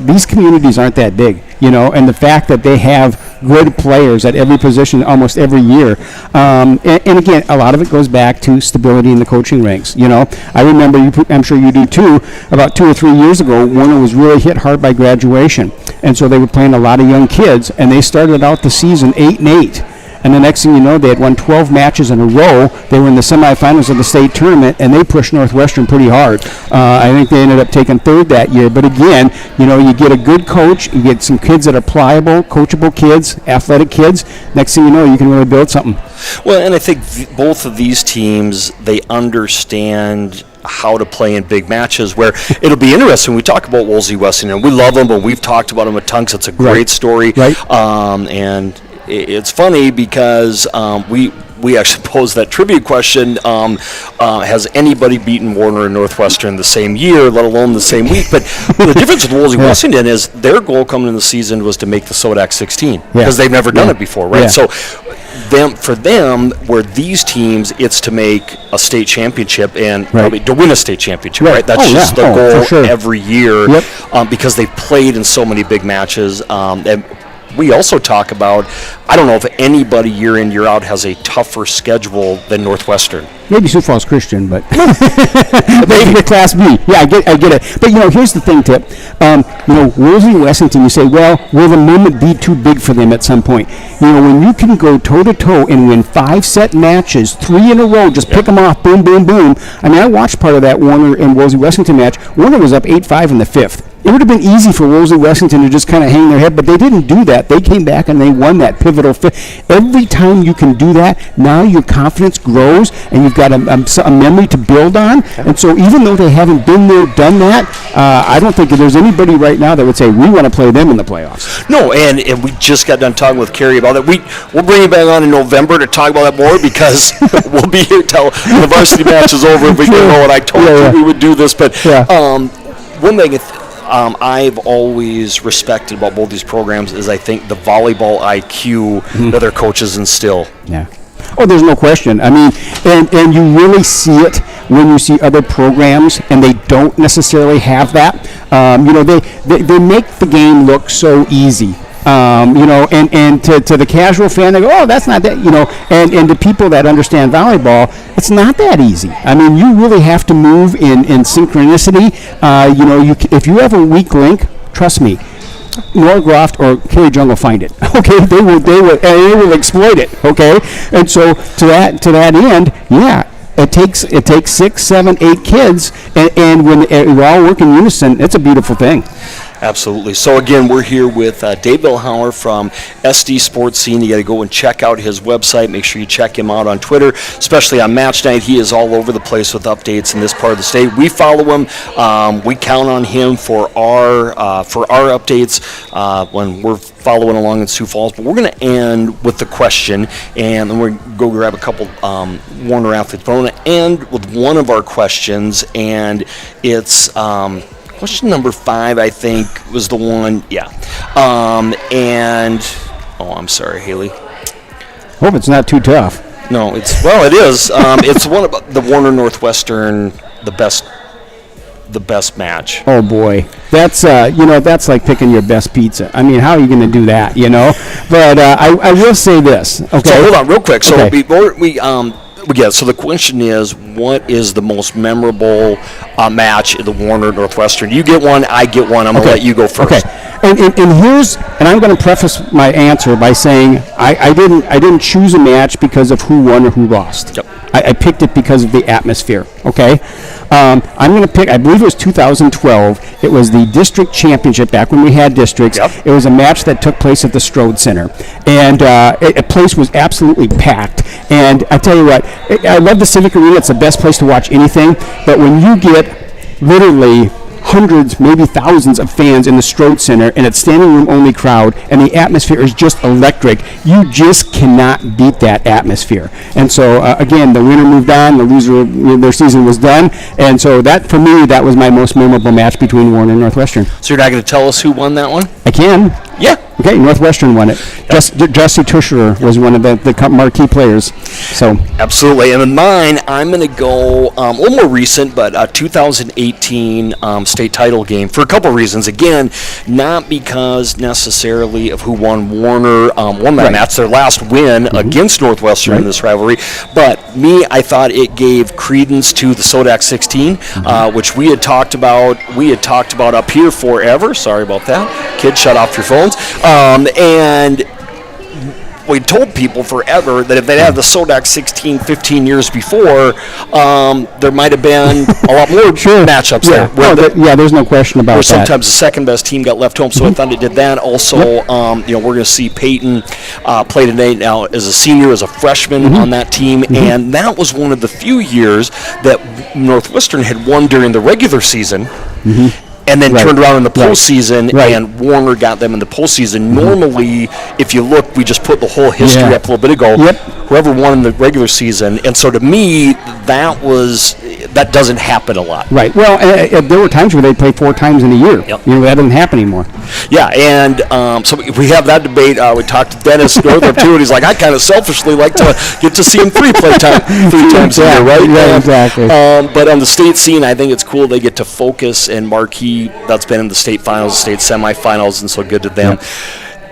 these communities aren't that big, and the fact that they have good players at every position almost every year, and again, a lot of it goes back to stability in the coaching ranks. I remember, I'm sure you do too, about 2 or 3 years ago, Warner was really hit hard by graduation, and so they were playing a lot of young kids, and they started out the season 8-8. And the next thing you know, they had won 12 matches in a row. They were in the semifinals of the state tournament, and they pushed Northwestern pretty hard. I think they ended up taking third that year. But again, you get a good coach, you get some kids that are pliable, coachable kids, athletic kids. Next thing you know, you can really build something. Well, and I think both of these teams, they understand how to play in big matches, where it'll be interesting. We talk about Wolsey Wessington. We love them, but we've talked about them a ton. It's a great story. Right. And it's funny because we actually posed that trivia question, has anybody beaten Warner and Northwestern the same year, let alone the same week? But the difference with Wolsey Wessington is their goal coming in the season was to make the SODAC 16, because they've never done it before, right? So for them, where these teams, it's to make a state championship and probably to win a state championship, right? That's just the goal every year, because they've played in so many big matches. And we also talk about, I don't know if anybody year in, year out has a tougher schedule than Northwestern. Maybe Sioux Falls Christian, but maybe the Class B. Yeah, I get it. But here's the thing, Tip. Wolsey Wessington, you say, well, will the moment be too big for them at some point? When you can go toe to toe and win 5-set matches, 3 in a row, just pick them off, boom, boom, boom. I mean, I watched part of that Warner and Wolsey Wessington match. Warner was up 8-5 in the 5th. It would have been easy for Wolsey Wessington to just kind of hang their head, but they didn't do that. They came back and they won that pivotal fifth. Every time you can do that, now your confidence grows and you've got a memory to build on. And so even though they haven't been there, done that, I don't think there's anybody right now that would say, we want to play them in the playoffs. No, and we just got done talking with Carrie about that. We'll bring you back on in November to talk about that more, because we'll be here till the varsity match is over. We can know, and I told you we would do this. But one thing I've always respected about both these programs is, I think, the volleyball IQ that their coaches instill. Yeah. Oh, there's no question. I mean, and you really see it when you see other programs and they don't necessarily have that. They make the game look so easy. And to the casual fan, they go, oh, that's not that, and to people that understand volleyball, it's not that easy. I mean, you really have to move in synchronicity. If you have a weak link, trust me, Norgroft or Kerry Jung will find it. Okay, they will exploit it. Okay, and so to that end, it takes 6, 7, 8 kids, and when we all work in unison, it's a beautiful thing. Absolutely. So again, we're here with Dave Billhauer from SD Sports Scene. You got to go and check out his website. Make sure you check him out on Twitter, especially on match night. He is all over the place with updates in this part of the state. We follow him. We count on him for our updates when we're following along in Sioux Falls. But we're going to end with the question, and then we're going to go grab a couple Warner athletes. But I want to end with one of our questions, and it's question number 5, I think, was the one. Yeah. I'm sorry, Haley. Hope it's not too tough. No, it is. It's one about the Warner Northwestern, the best match. Oh boy, that's like picking your best pizza. I mean, how are you going to do that? But I will say this. Okay. So hold on, real quick. So before so the question is, what is the most memorable match in the Warner Northwestern? You get one, I get one. I'm going to let you go first. Okay. And I'm going to preface my answer by saying I didn't choose a match because of who won or who lost. Yep. I picked it because of the atmosphere, okay? I'm going to pick, I believe it was 2012. It was the district championship back when we had districts. It was a match that took place at the Strode Center. And a place was absolutely packed. And I tell you what, I love the Civic Arena. It's the best place to watch anything. But when you get literally hundreds, maybe thousands of fans in the Strode Center, and it's standing room only crowd, and the atmosphere is just electric. You just cannot beat that atmosphere. And so again, the winner moved on, the loser, their season was done, and so that for me, that was my most memorable match between Warner and Northwestern. So you're not going to tell us who won that one? I can. Yeah. Okay, Northwestern won it. Jesse Tusherer was one of the marquee players. So absolutely. And in mine, I'm going to go a little more recent, but 2018 state title game for a couple reasons. Again, not because necessarily of who won. Warner won that match, their last win against Northwestern in this rivalry. But me, I thought it gave credence to the Sodak 16, which we had talked about. We had talked about up here forever. Sorry about that. Kids, shut off your phones. And we told people forever that if they'd had the Sodak 16 15 years before, there might have been a lot more matchups there. There's no question about where that. Sometimes the second best team got left home, so I thought it did that. Also, we're going to see Peyton play today now as a senior, as a freshman on that team, and that was one of the few years that Northwestern had won during the regular season. And then turned around in the postseason, and Warner got them in the postseason. Normally, if you look, we just put the whole history up a little bit ago. Whoever won in the regular season, and so to me, that doesn't happen a lot. Right. Well, there were times where they play 4 times in a year. That doesn't happen anymore. Yeah, and so we have that debate. We talked to Dennis Northrup too, and he's like, I kind of selfishly like to get to see him three times a year, right? Yeah, exactly. But on the state scene, I think it's cool they get to focus and marquee. That's been in the state finals, state semifinals, and so good to them.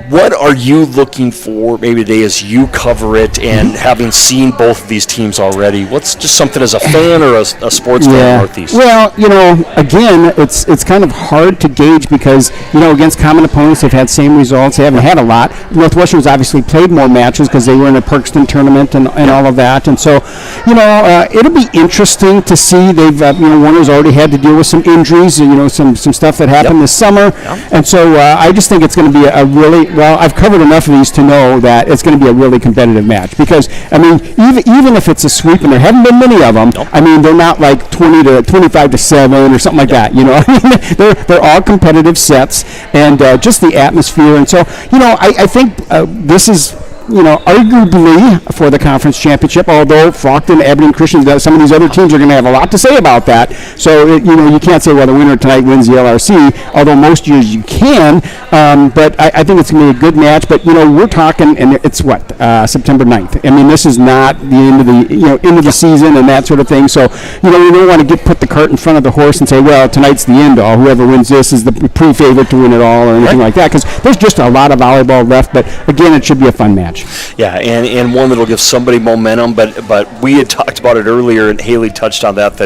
What are you looking for maybe today as you cover it and having seen both of these teams already? What's just something as a fan or a sports fan in Northeast? Well, again, it's kind of hard to gauge because, against common opponents, they've had same results. They haven't had a lot. Northwestern's obviously played more matches because they were in a Parkston tournament and all of that. And so, it'll be interesting to see. They've, Warner's already had to deal with some injuries, some stuff that happened this summer. And so I just think it's going to be a really, I've covered enough of these to know that it's going to be a really competitive match because, even if it's a sweep, and there haven't been many of them, they're not like 25 to 7 or something like that, they're all competitive sets and just the atmosphere. And so, I think this is, arguably for the conference championship, although Faulkton, Aberdeen Christian, some of these other teams are going to have a lot to say about that. So, you can't say, well, the winner tonight wins the LRC, although most years you can. But I think it's going to be a good match. But, we're talking, and it's September 9th. This is not the end of the, end of the season and that sort of thing. So, we don't want to put the cart in front of the horse and say, well, tonight's the end all. Whoever wins this is the pre-favorite to win it all or anything like that. Because there's just a lot of volleyball left. But, again, it should be a fun match. Yeah, and one that'll give somebody momentum, but we had talked about it earlier, and Haley touched on that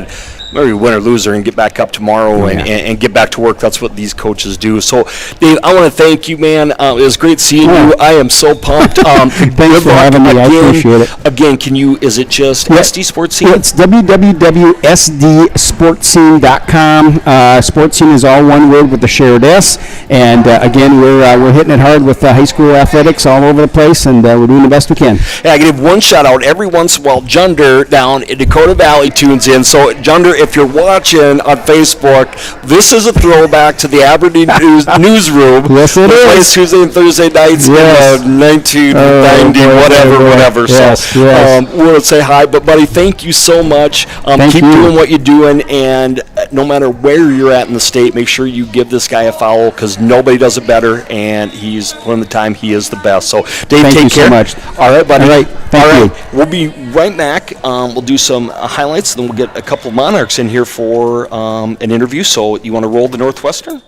maybe win or loser and get back up tomorrow and get back to work. That's what these coaches do. So, Dave, I want to thank you, man. It was great seeing you. I am so pumped. Thanks for having me. I appreciate it. Again, is it just SD Sports Scene? It's www.sdsportscene.com. Sports Scene is all one word with the shared S. And, again, we're hitting it hard with high school athletics all over the place, and we're doing the best we can. Yeah, I give one shout-out. Every once in a while, Junder down in Dakota Valley tunes in. So, Junder, if you're watching on Facebook, this is a throwback to the Aberdeen Newsroom. Yes, it is. Plays Tuesday and Thursday nights in 1990, whatever. Yes, so we'll say hi. But, buddy, thank you so much. Keep doing what you're doing, and no matter where you're at in the state, make sure you give this guy a follow because nobody does it better, and he's putting the time. He is the best. So, Dave, take care. Thank you so much. All right, buddy. All right, thank you. We'll be right back. We'll do some highlights, then we'll get a couple of Monarchs in here for an interview. So you want to roll the Northwestern?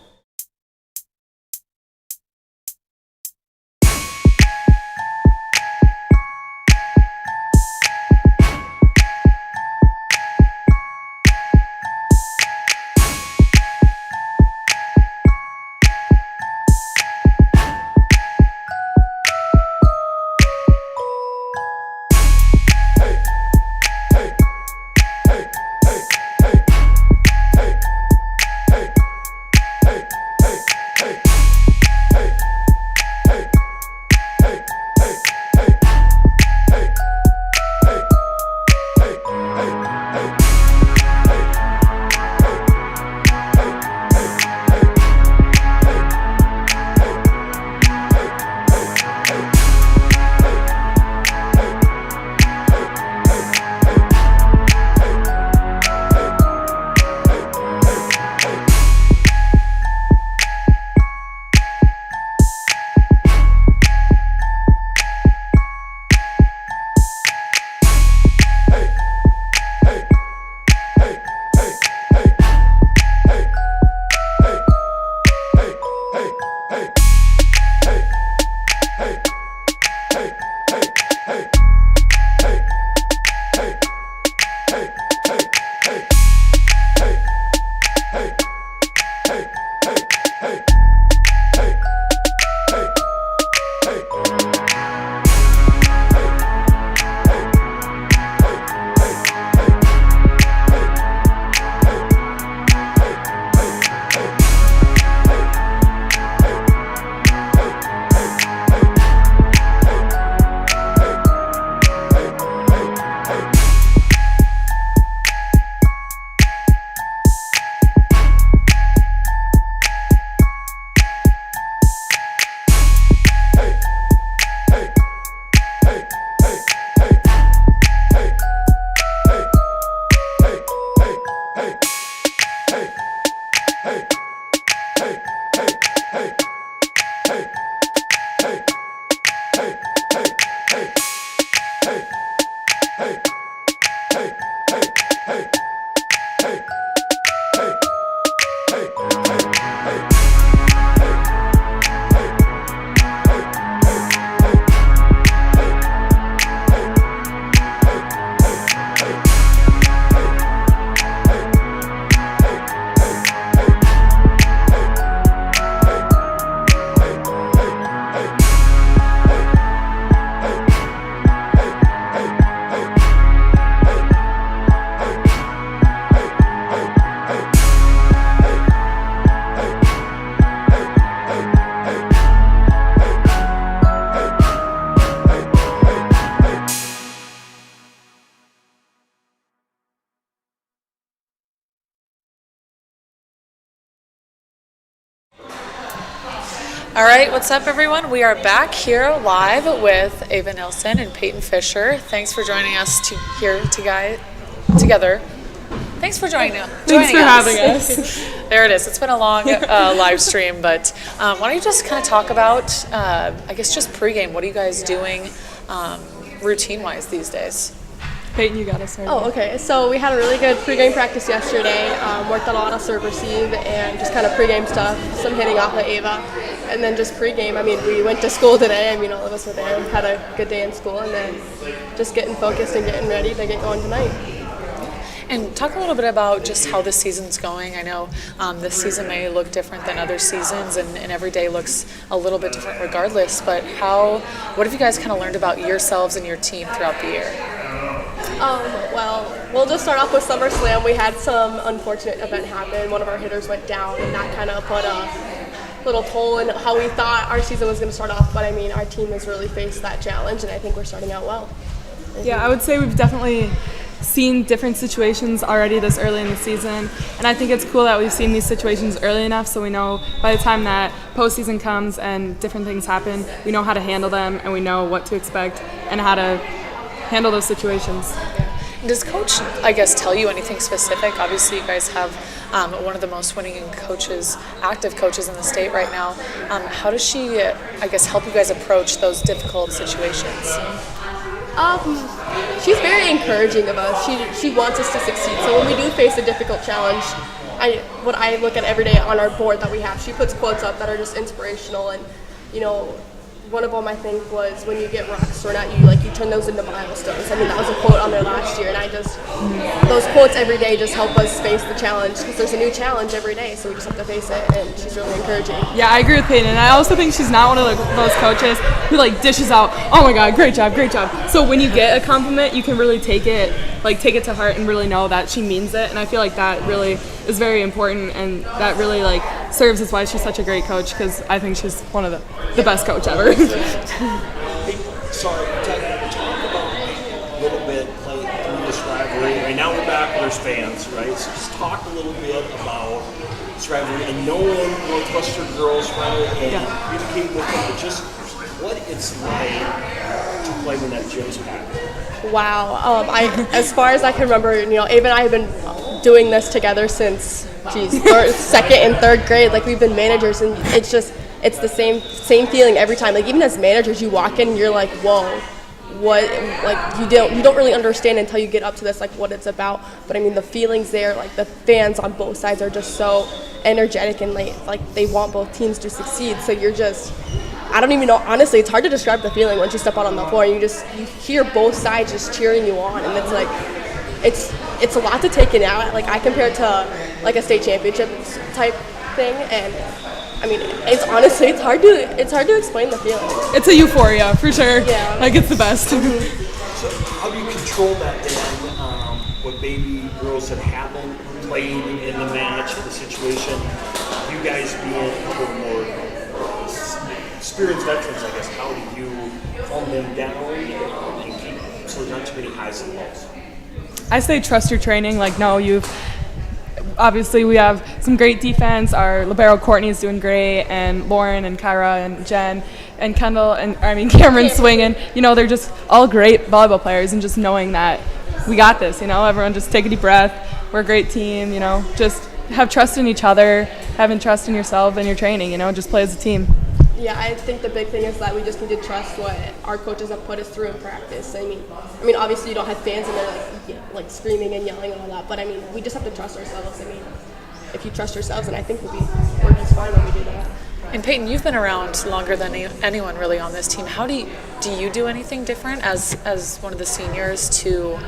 All right, what's up, everyone? We are back here live with Ava Nilsson and Peyton Fisher. Thanks for joining us together. Thanks for joining us. Thanks for having us. There it is. It's been a long live stream, but why don't you just kind of talk about, I guess, just pregame. What are you guys doing routine-wise these days? Peyton, you got us started. Oh, okay. So we had a really good pregame practice yesterday. Worked on a lot of serve receive and just kind of pregame stuff, some hitting off of Ava, and then just pregame. I mean, we went to school today. I mean, all of us were there. Had a good day in school, and then just getting focused and getting ready to get going tonight. And talk a little bit about just how this season's going. I know this season may look different than other seasons, and every day looks a little bit different regardless, but what have you guys kind of learned about yourselves and your team throughout the year? Well, we'll just start off with SummerSlam. We had some unfortunate event happen. One of our hitters went down, and that kind of put a little toll in how we thought our season was going to start off. But I mean, our team has really faced that challenge, and I think we're starting out well. Yeah, I would say we've definitely seen different situations already this early in the season, and I think it's cool that we've seen these situations early enough so we know by the time that postseason comes and different things happen, we know how to handle them and we know what to expect and how to handle those situations. Does Coach, I guess, tell you anything specific? Obviously, you guys have one of the most winning active coaches in the state right now. How does she, I guess, help you guys approach those difficult situations? She's very encouraging of us. She wants us to succeed. So when we do face a difficult challenge, what I look at every day on our board that we have, she puts quotes up that are just inspirational. And, you know, one of them I think was, when you get rocks thrown at you, like you turn those into milestones. I mean, that was a quote on there last year, and those quotes every day just help us face the challenge, because there's a new challenge every day, so we just have to face it, and she's really encouraging. Yeah, I agree with Peyton, and I also think she's not one of those coaches who like dishes out, oh my god, great job. So when you get a compliment, you can really take it to heart and really know that she means it, and I feel like that really is very important, and that really like serves as why she's such a great coach, because I think she's one of the best coach ever. Hey, sorry, talk about a little bit through this rivalry. Right now we're back with there's fans, right? So just talk a little bit about this rivalry and knowing Northwestern girls, right? And communicating with them, but just what it's like to play when that gym's packed. Wow. As far as I can remember, you know, Ava and I have been doing this together since, second and third grade. Like, we've been managers, and it's the same feeling every time. Like, even as managers, you walk in and you're like, whoa, what? Like, you don't really understand until you get up to this, like, what it's about. But I mean, the feelings there, like the fans on both sides are just so energetic, and they want both teams to succeed. So you're just, I don't even know, honestly, it's hard to describe the feeling once you step out on the floor and you hear both sides just cheering you on, and it's like, it's a lot to take in out. Like, I compare it to like a state championship type thing, and I mean, it's hard to explain the feeling. It's a euphoria for sure. Yeah, like it's the best. So how do you control that then? What baby girls that haven't played in the match, in the situation, you guys being a little more experienced veterans, I guess, how do you calm them down and keep so there's not too many highs and lows? I say trust your training. Like, no, obviously we have some great defense. Our libero Courtney is doing great, and Lauren and Kyra and Jen and Kendall and Cameron swinging. You know, they're just all great volleyball players, and just knowing that we got this. You know, everyone just take a deep breath. We're a great team. You know, just have trust in each other, having trust in yourself and your training. You know, just play as a team. Yeah, I think the big thing is that we just need to trust what our coaches have put us through in practice. I mean, obviously you don't have fans in there like screaming and yelling and all that, but I mean, we just have to trust ourselves. I mean, if you trust yourselves, then I think we're just fine when we do that. And Peyton, you've been around longer than anyone really on this team. How do you do anything different as one of the seniors to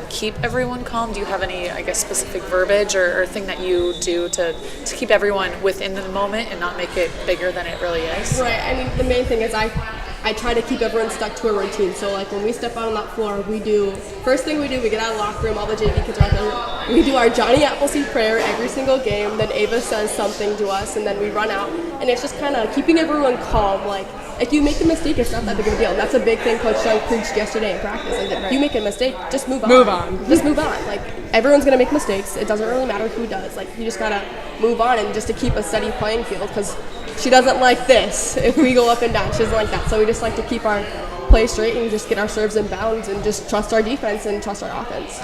keep everyone calm? Do you have any, I guess, specific verbiage or thing that you do to keep everyone within the moment and not make it bigger than it really is? Right. I mean, the main thing is I try to keep everyone stuck to a routine. So, like, when we step out on that floor, first thing we get out of the locker room, all the JV kids are out there, we do our Johnny Appleseed prayer every single game, then Ava says something to us, and then we run out. And it's just kind of keeping everyone calm. Like, if you make a mistake, it's not that big of a deal. And that's a big thing Coach Young preached yesterday in practice. Like, if you make a mistake, just move on. Just move on. Like, everyone's going to make mistakes. It doesn't really matter who does. Like, you just got to move on, and just to keep a steady playing field, because she doesn't like this. If we go up and down, she doesn't like that. So we just like to keep our play straight and just get our serves in bounds and just trust our defense and trust our offense.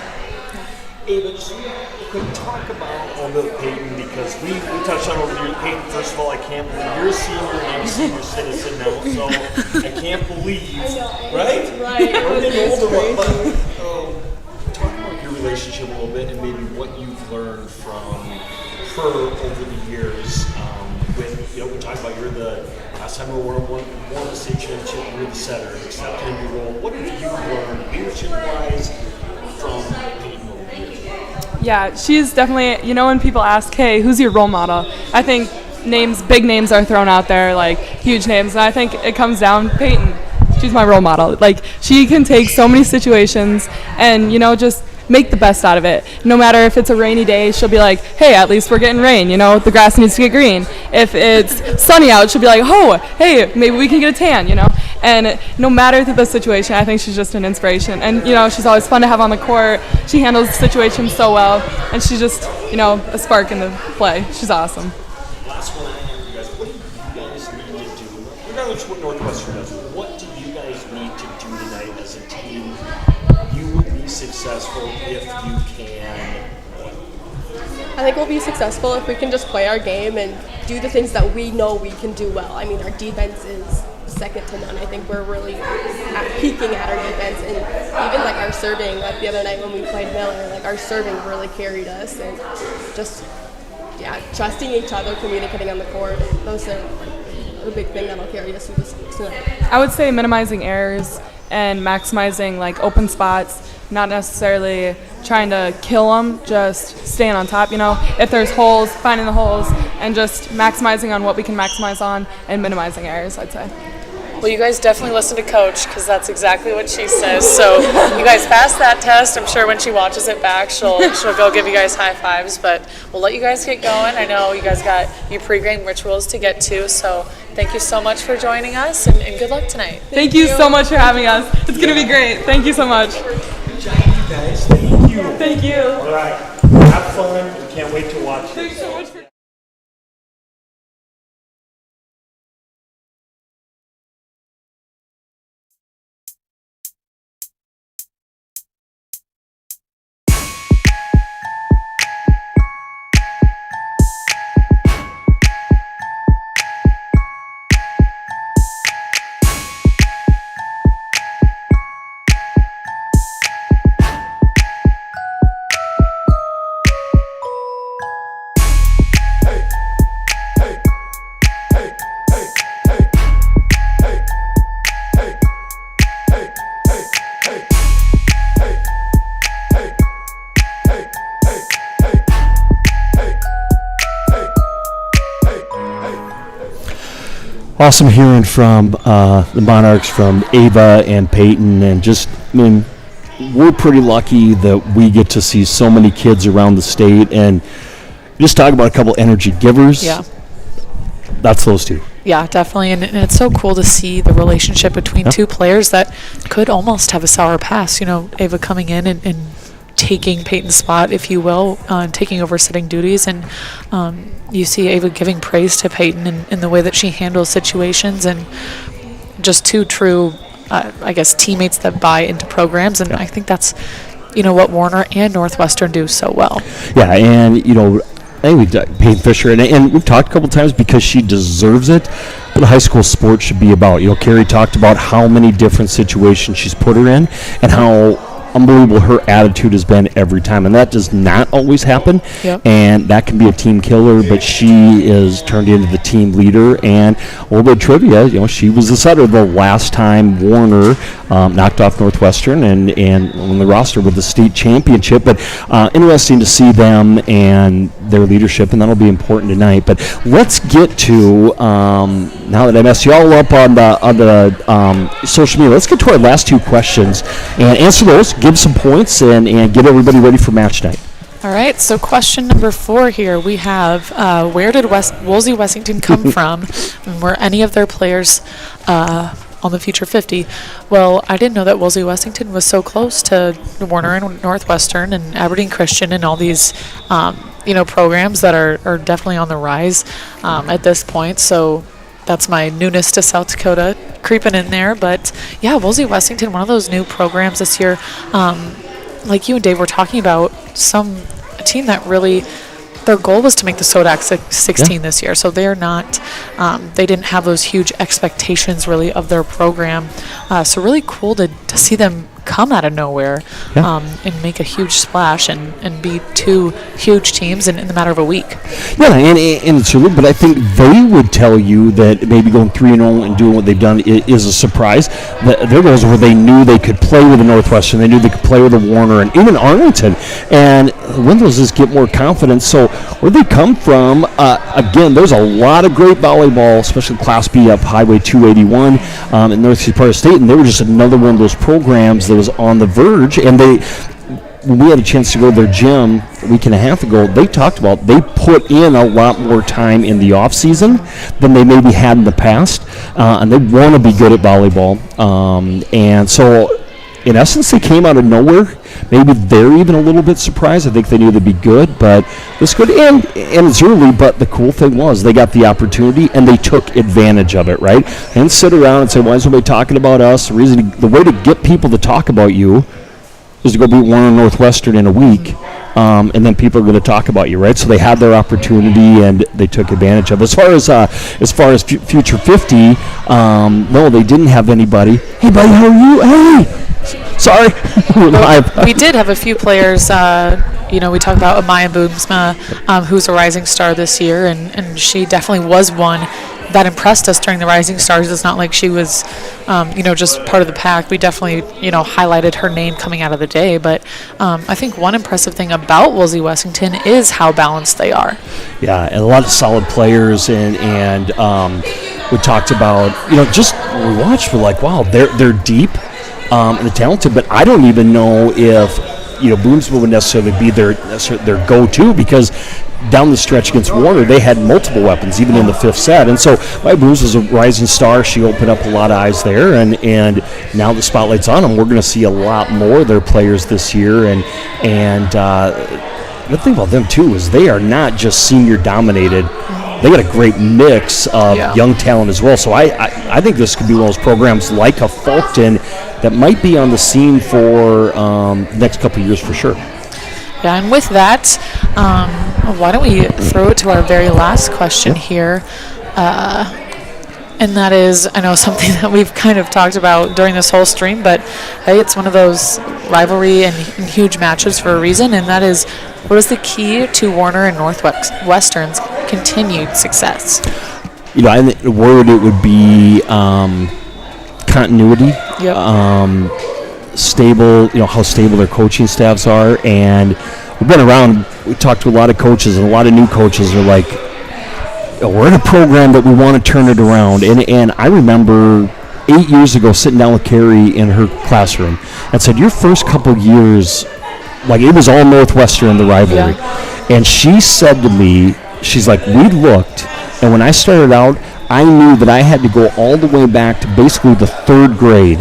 Ava, just quick talk about a little bit Peyton, because we touched on over here. Peyton, first of all, I can't believe you're a senior and I'm a senior citizen now, so I can't believe, right? Right. We're getting older, but talk about your relationship a little bit and maybe what you've learned from her over the years. When we talk about you're the last time we won the state championship, you're the setter, accepting your role. What have you learned leadership-wise from Peyton over the years? Yeah, she's definitely, when people ask, hey, who's your role model? I think big names are thrown out there, like huge names, and I think it comes down, Peyton, she's my role model. Like, she can take so many situations and, just make the best out of it. No matter if it's a rainy day, she'll be like, hey, at least we're getting rain, the grass needs to get green. If it's sunny out, she'll be like, oh, hey, maybe we can get a tan, And no matter the situation, I think she's just an inspiration. And, she's always fun to have on the court. She handles the situation so well. And she's just, a spark in the play. She's awesome. Last one I have for you guys. What do you guys need to do? Regardless of what Northwestern does, what do you guys need to do tonight as a team? You will be successful if you can. I think we'll be successful if we can just play our game and do the things that we know we can do well. I mean, our defense is second to none. I think we're really peaking at our defense, and even like our serving, like the other night when we played Miller, like our serving really carried us, and just trusting each other, communicating on the court. Those are a big thing that'll carry us through this tonight. I would say minimizing errors and maximizing like open spots, not necessarily trying to kill them, just staying on top. If there's holes, finding the holes, and just maximizing on what we can maximize on and minimizing errors, I'd say. Well, you guys definitely listen to Coach, because that's exactly what she says. So you guys passed that test. I'm sure when she watches it back, she'll go give you guys high fives. But we'll let you guys get going. I know you guys got your pregame rituals to get to. So thank you so much for joining us, and good luck tonight. Thank you so much for having us. It's going to be great. Thank you so much. Good job, you guys. Thank you. Thank you. All right. Have fun. We can't wait to watch it. Thanks so much for Awesome hearing from the Monarchs, from Ava and Peyton, and just, we're pretty lucky that we get to see so many kids around the state, and just talk about a couple energy givers. Yeah. That's those two. Yeah, definitely. And it's so cool to see the relationship between two players that could almost have a sour past. Ava coming in and taking Peyton's spot, if you will, taking over sitting duties. And you see Ava giving praise to Peyton in the way that she handles situations, and just two true, teammates that buy into programs. And I think that's, what Warner and Northwestern do so well. Yeah, and, I think Peyton Fisher, and we've talked a couple times because she deserves it, but a high school sport should be about. Carrie talked about how many different situations she's put her in and how unbelievable her attitude has been every time, and that does not always happen. Yep. And that can be a team killer, but she is turned into the team leader. And a little bit of trivia, she was the setter the last time Warner knocked off Northwestern and on the roster with the state championship. But interesting to see them and their leadership, and that'll be important tonight. But let's get to, now that I messed you all up on the social media, let's get to our last two questions and answer those, give some points, and get everybody ready for match night. All right, so question number 4 here. We have, where did Wolsey Wessington come from? And were any of their players on the Future 50? Well, I didn't know that Wolsey Wessington was so close to Warner and Northwestern and Aberdeen Christian and all these programs that are definitely on the rise at this point. So that's my newness to South Dakota creeping in there. But yeah, Woolsey Westington, one of those new programs this year. Like you and Dave were talking about, a team that really, their goal was to make the Sodak 16 this year. So they're not, they didn't have those huge expectations really of their program. So really cool to see them come out of nowhere and make a huge splash and beat two huge teams in the matter of a week. Yeah, and it's really, but I think they would tell you that maybe going 3-0 and doing what they've done is a surprise. Their goals were they knew they could play with the Northwestern, they knew they could play with the Warner, and even Arlington. And Windows just get more confidence. So where they come from, again, there's a lot of great volleyball, especially Class B up Highway 281 in Northeast part of the state, and they were just another one of those programs that was on the verge. And when we had a chance to go to their gym a week and a half ago, they talked about they put in a lot more time in the off season than they maybe had in the past, and they want to be good at volleyball. And so in essence, they came out of nowhere. Maybe they're even a little bit surprised. I think they knew they'd be good, but it's good. And it's early, but the cool thing was they got the opportunity and they took advantage of it, right? And sit around and say, why is nobody talking about us? The way to get people to talk about you is to go beat Warner Northwestern in a week, and then people are going to talk about you, right? So they had their opportunity and they took advantage of it. As far as Future 50, no, they didn't have anybody. Hey, buddy, how are you? Hey! Sorry. We did have a few players, we talked about Amaya Boomsma, who's a rising star this year, and she definitely was one that impressed us during the Rising Stars. It's not like she was, just part of the pack. We definitely, highlighted her name coming out of the day. But I think one impressive thing about Woolsey Westington is how balanced they are. Yeah, and a lot of solid players, and we talked about, just when we watched, we're like, wow, they're deep. And they're talented, but I don't even know if Boomsville would necessarily be their go-to, because down the stretch against Warner, they had multiple weapons, even in the fifth set. And so my Booms was a rising star. She opened up a lot of eyes there, and now the spotlight's on them. We're going to see a lot more of their players this year. And the thing about them, too, is they are not just senior-dominated. They got a great mix of young talent as well. So I think this could be one of those programs like a Fulton that might be on the scene for the next couple of years for sure. Yeah, and with that, why don't we throw it to our very last question here. And that is, I know, something that we've kind of talked about during this whole stream, but hey, it's one of those rivalry and huge matches for a reason, and that is, what is the key to Warner and Northwestern's continued success? I think the word it would be continuity. Yep. Stable, how stable their coaching staffs are. And we've been around, we talked to a lot of coaches, and a lot of new coaches are like, we're in a program that we want to turn it around. And I remember 8 years ago sitting down with Carrie in her classroom and said, your first couple years, like it was all Northwestern in the rivalry. Yeah. And she said to me, she's like, we looked, and when I started out, I knew that I had to go all the way back to basically the third grade,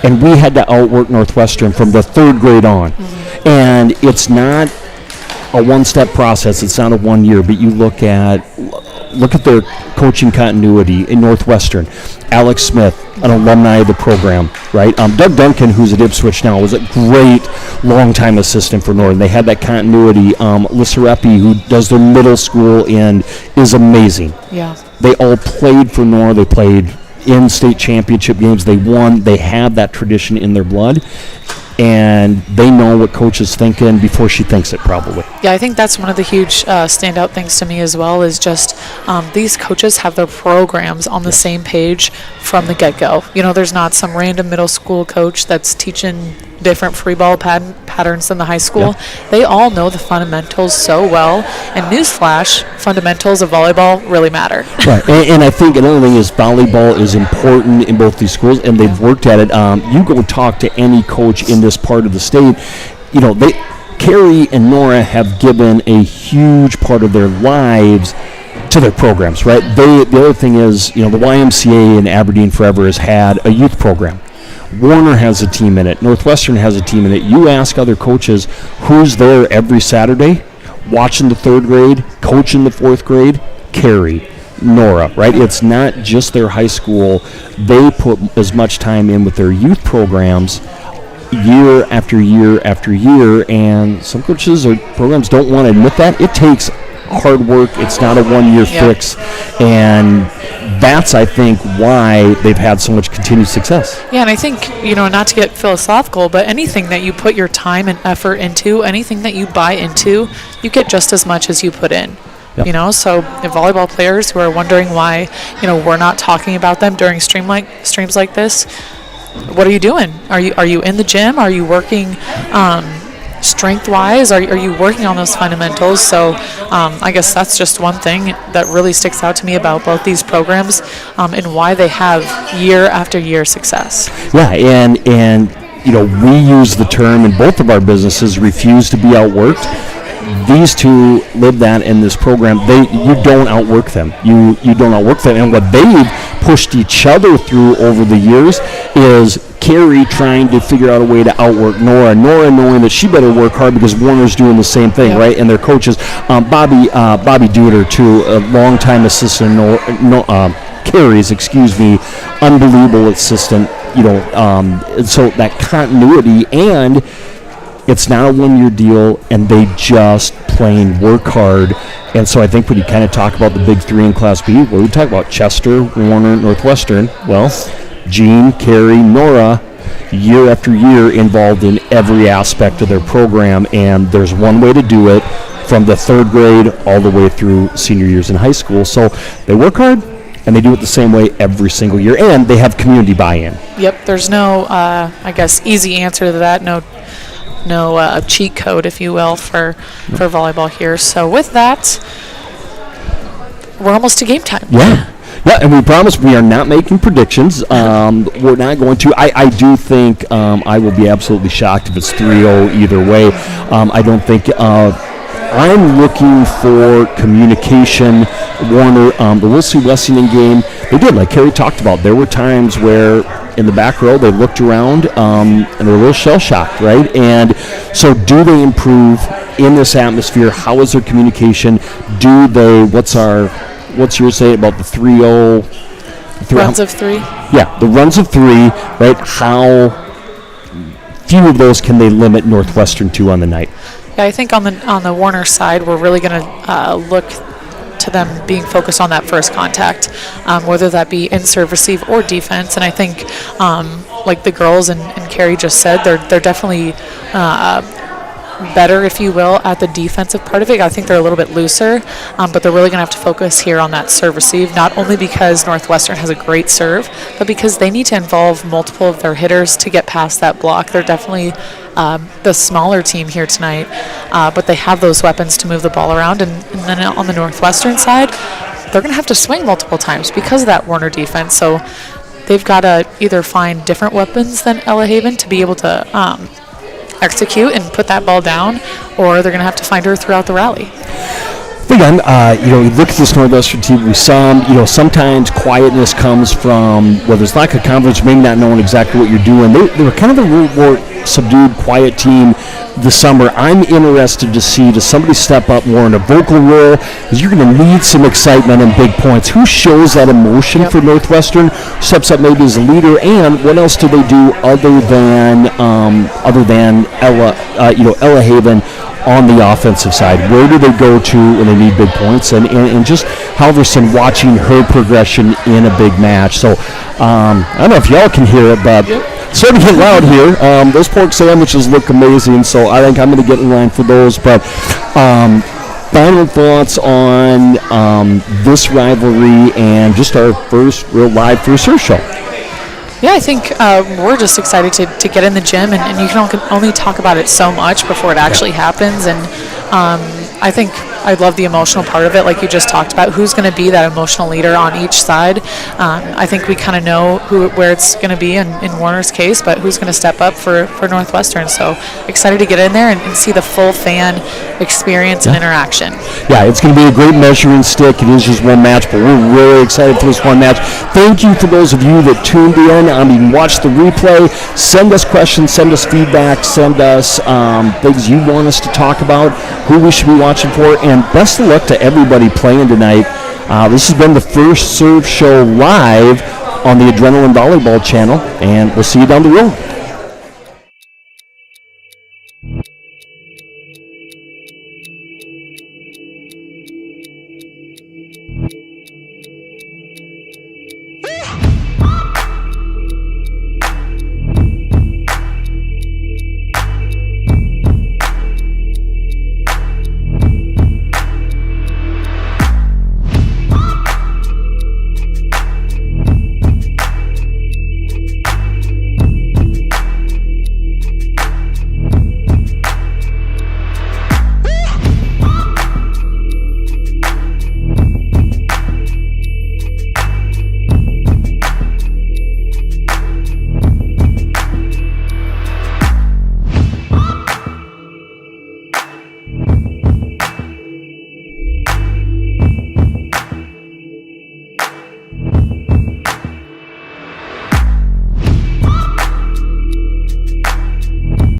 and we had to outwork Northwestern from the third grade on. Mm-hmm. And it's not a one-step process. It's not a 1 year, but you look at their coaching continuity in Northwestern. Alex Smith, an alumni of the program, right? Doug Duncan, who's at Ipswich now, was a great long-time assistant for Northern. They had that continuity. Lissa Repi, who does their middle school and is amazing. Yeah. They all played for North. They played in state championship games. They won. They have that tradition in their blood. And they know what coach is thinking before she thinks it, probably. Yeah, I think that's one of the huge standout things to me as well, is just these coaches have their programs on the same page from the get-go. There's not some random middle school coach that's teaching different free ball patterns than the high school. Yeah. They all know the fundamentals so well. And newsflash, fundamentals of volleyball really matter. Right, and I think another thing is volleyball is important in both these schools, and they've worked at it. You go talk to any coach in this part of the state, Carrie and Nora have given a huge part of their lives to their programs, right? The other thing is, the YMCA in Aberdeen Forever has had a youth program. Warner has a team in it. Northwestern has a team in it. You ask other coaches who's there every Saturday. watching the 3rd grade, coaching the 4th grade, Carrie, Nora, right? It's not just their high school. They put as much time in with their youth programs year after year after year, and some coaches or programs don't want to admit that. It takes hard work. It's not a one-year fix, and that's, I think, why they've had so much continued success. Yeah, and I think, not to get philosophical, but anything that you put your time and effort into, anything that you buy into, you get just as much as you put in. Yep. So the volleyball players who are wondering why, we're not talking about them during streams like this, what are you doing? Are you in the gym? Are you working strength-wise? Are you working on those fundamentals? So I guess that's just one thing that really sticks out to me about both these programs and why they have year after year success. Yeah, and we use the term in both of our businesses, refuse to be outworked. These two live that in this program. You don't outwork them. You don't outwork them. And what they've pushed each other through over the years is Carrie trying to figure out a way to outwork Nora knowing that she better work hard because Warner's doing the same thing, right? And their coaches, Bobby Duder, too, a longtime assistant, Carrie's, unbelievable assistant, and so that continuity, and it's not a one-year deal, and they just plain work hard. And so I think when you kind of talk about the big three in Class B, well, we talk about Chester, Warner, Northwestern. Well, Jean, Carrie, Nora, year after year involved in every aspect of their program, and there's one way to do it from the 3rd grade all the way through senior years in high school. So they work hard, and they do it the same way every single year, and they have community buy-in. Yep, there's no, easy answer to that. No cheat code, if you will, for volleyball here. So with that, we're almost to game time. Yeah, and we promise we are not making predictions. We're not going to. I do think I will be absolutely shocked if it's 3-0 either way. I don't think. I'm looking for communication. Warner, the Wilson Wessington game, they did, like Carrie talked about. There were times where in the back row they looked around and they're a little shell-shocked, right? And so do they improve in this atmosphere? How is their communication? Do they, what's your say about the 3-0? Runs of 3? Yeah, the runs of 3, right? How few of those can they limit Northwestern to on the night? Yeah, I think on the Warner side, we're really going to look to them being focused on that first contact, whether that be in serve, receive, or defense. And I think, like the girls and Carrie just said, they're definitely better, if you will, at the defensive part of it. I think they're a little bit looser, but they're really going to have to focus here on that serve receive, not only because Northwestern has a great serve, but because they need to involve multiple of their hitters to get past that block. They're definitely the smaller team here tonight, but they have those weapons to move the ball around. And then on the Northwestern side, they're going to have to swing multiple times because of that Warner defense. So they've got to either find different weapons than Ella Haven to be able to execute and put that ball down, or they're going to have to find her throughout the rally. Again, you look at this Northwestern team, we saw, sometimes quietness comes from, whether it's lack of confidence, maybe not knowing exactly what you're doing. They were kind of a little more subdued, quiet team this summer. I'm interested to see, does somebody step up more in a vocal role? Because you're going to need some excitement and big points. Who shows that emotion for Northwestern, steps up maybe as a leader, and what else do they do other than Ella Haven on the offensive side? Where do they go to when they need big points? And just Halverson, watching her progression in a big match. So I don't know if y'all can hear it, but it's starting to get loud here. Those pork sandwiches look amazing, so I think I'm going to get in line for those. But final thoughts on this rivalry and just our first real live first show. Yeah, I think we're just excited to get in the gym, and you can only talk about it so much before it actually happens. And I think I love the emotional part of it, like you just talked about. Who's going to be that emotional leader on each side? I think we kind of know where it's going to be in Warner's case, but who's going to step up for Northwestern. So excited to get in there and see the full fan experience and interaction. Yeah, it's going to be a great measuring stick. It is just one match, but we're really excited for this one match. Thank you for those of you that tuned in. You can watch the replay. Send us questions, send us feedback, send us things you want us to talk about, who we should be watching for, and best of luck to everybody playing tonight. This has been the First Serve Show live on the Adrenaline Volleyball channel, and we'll see you down the road.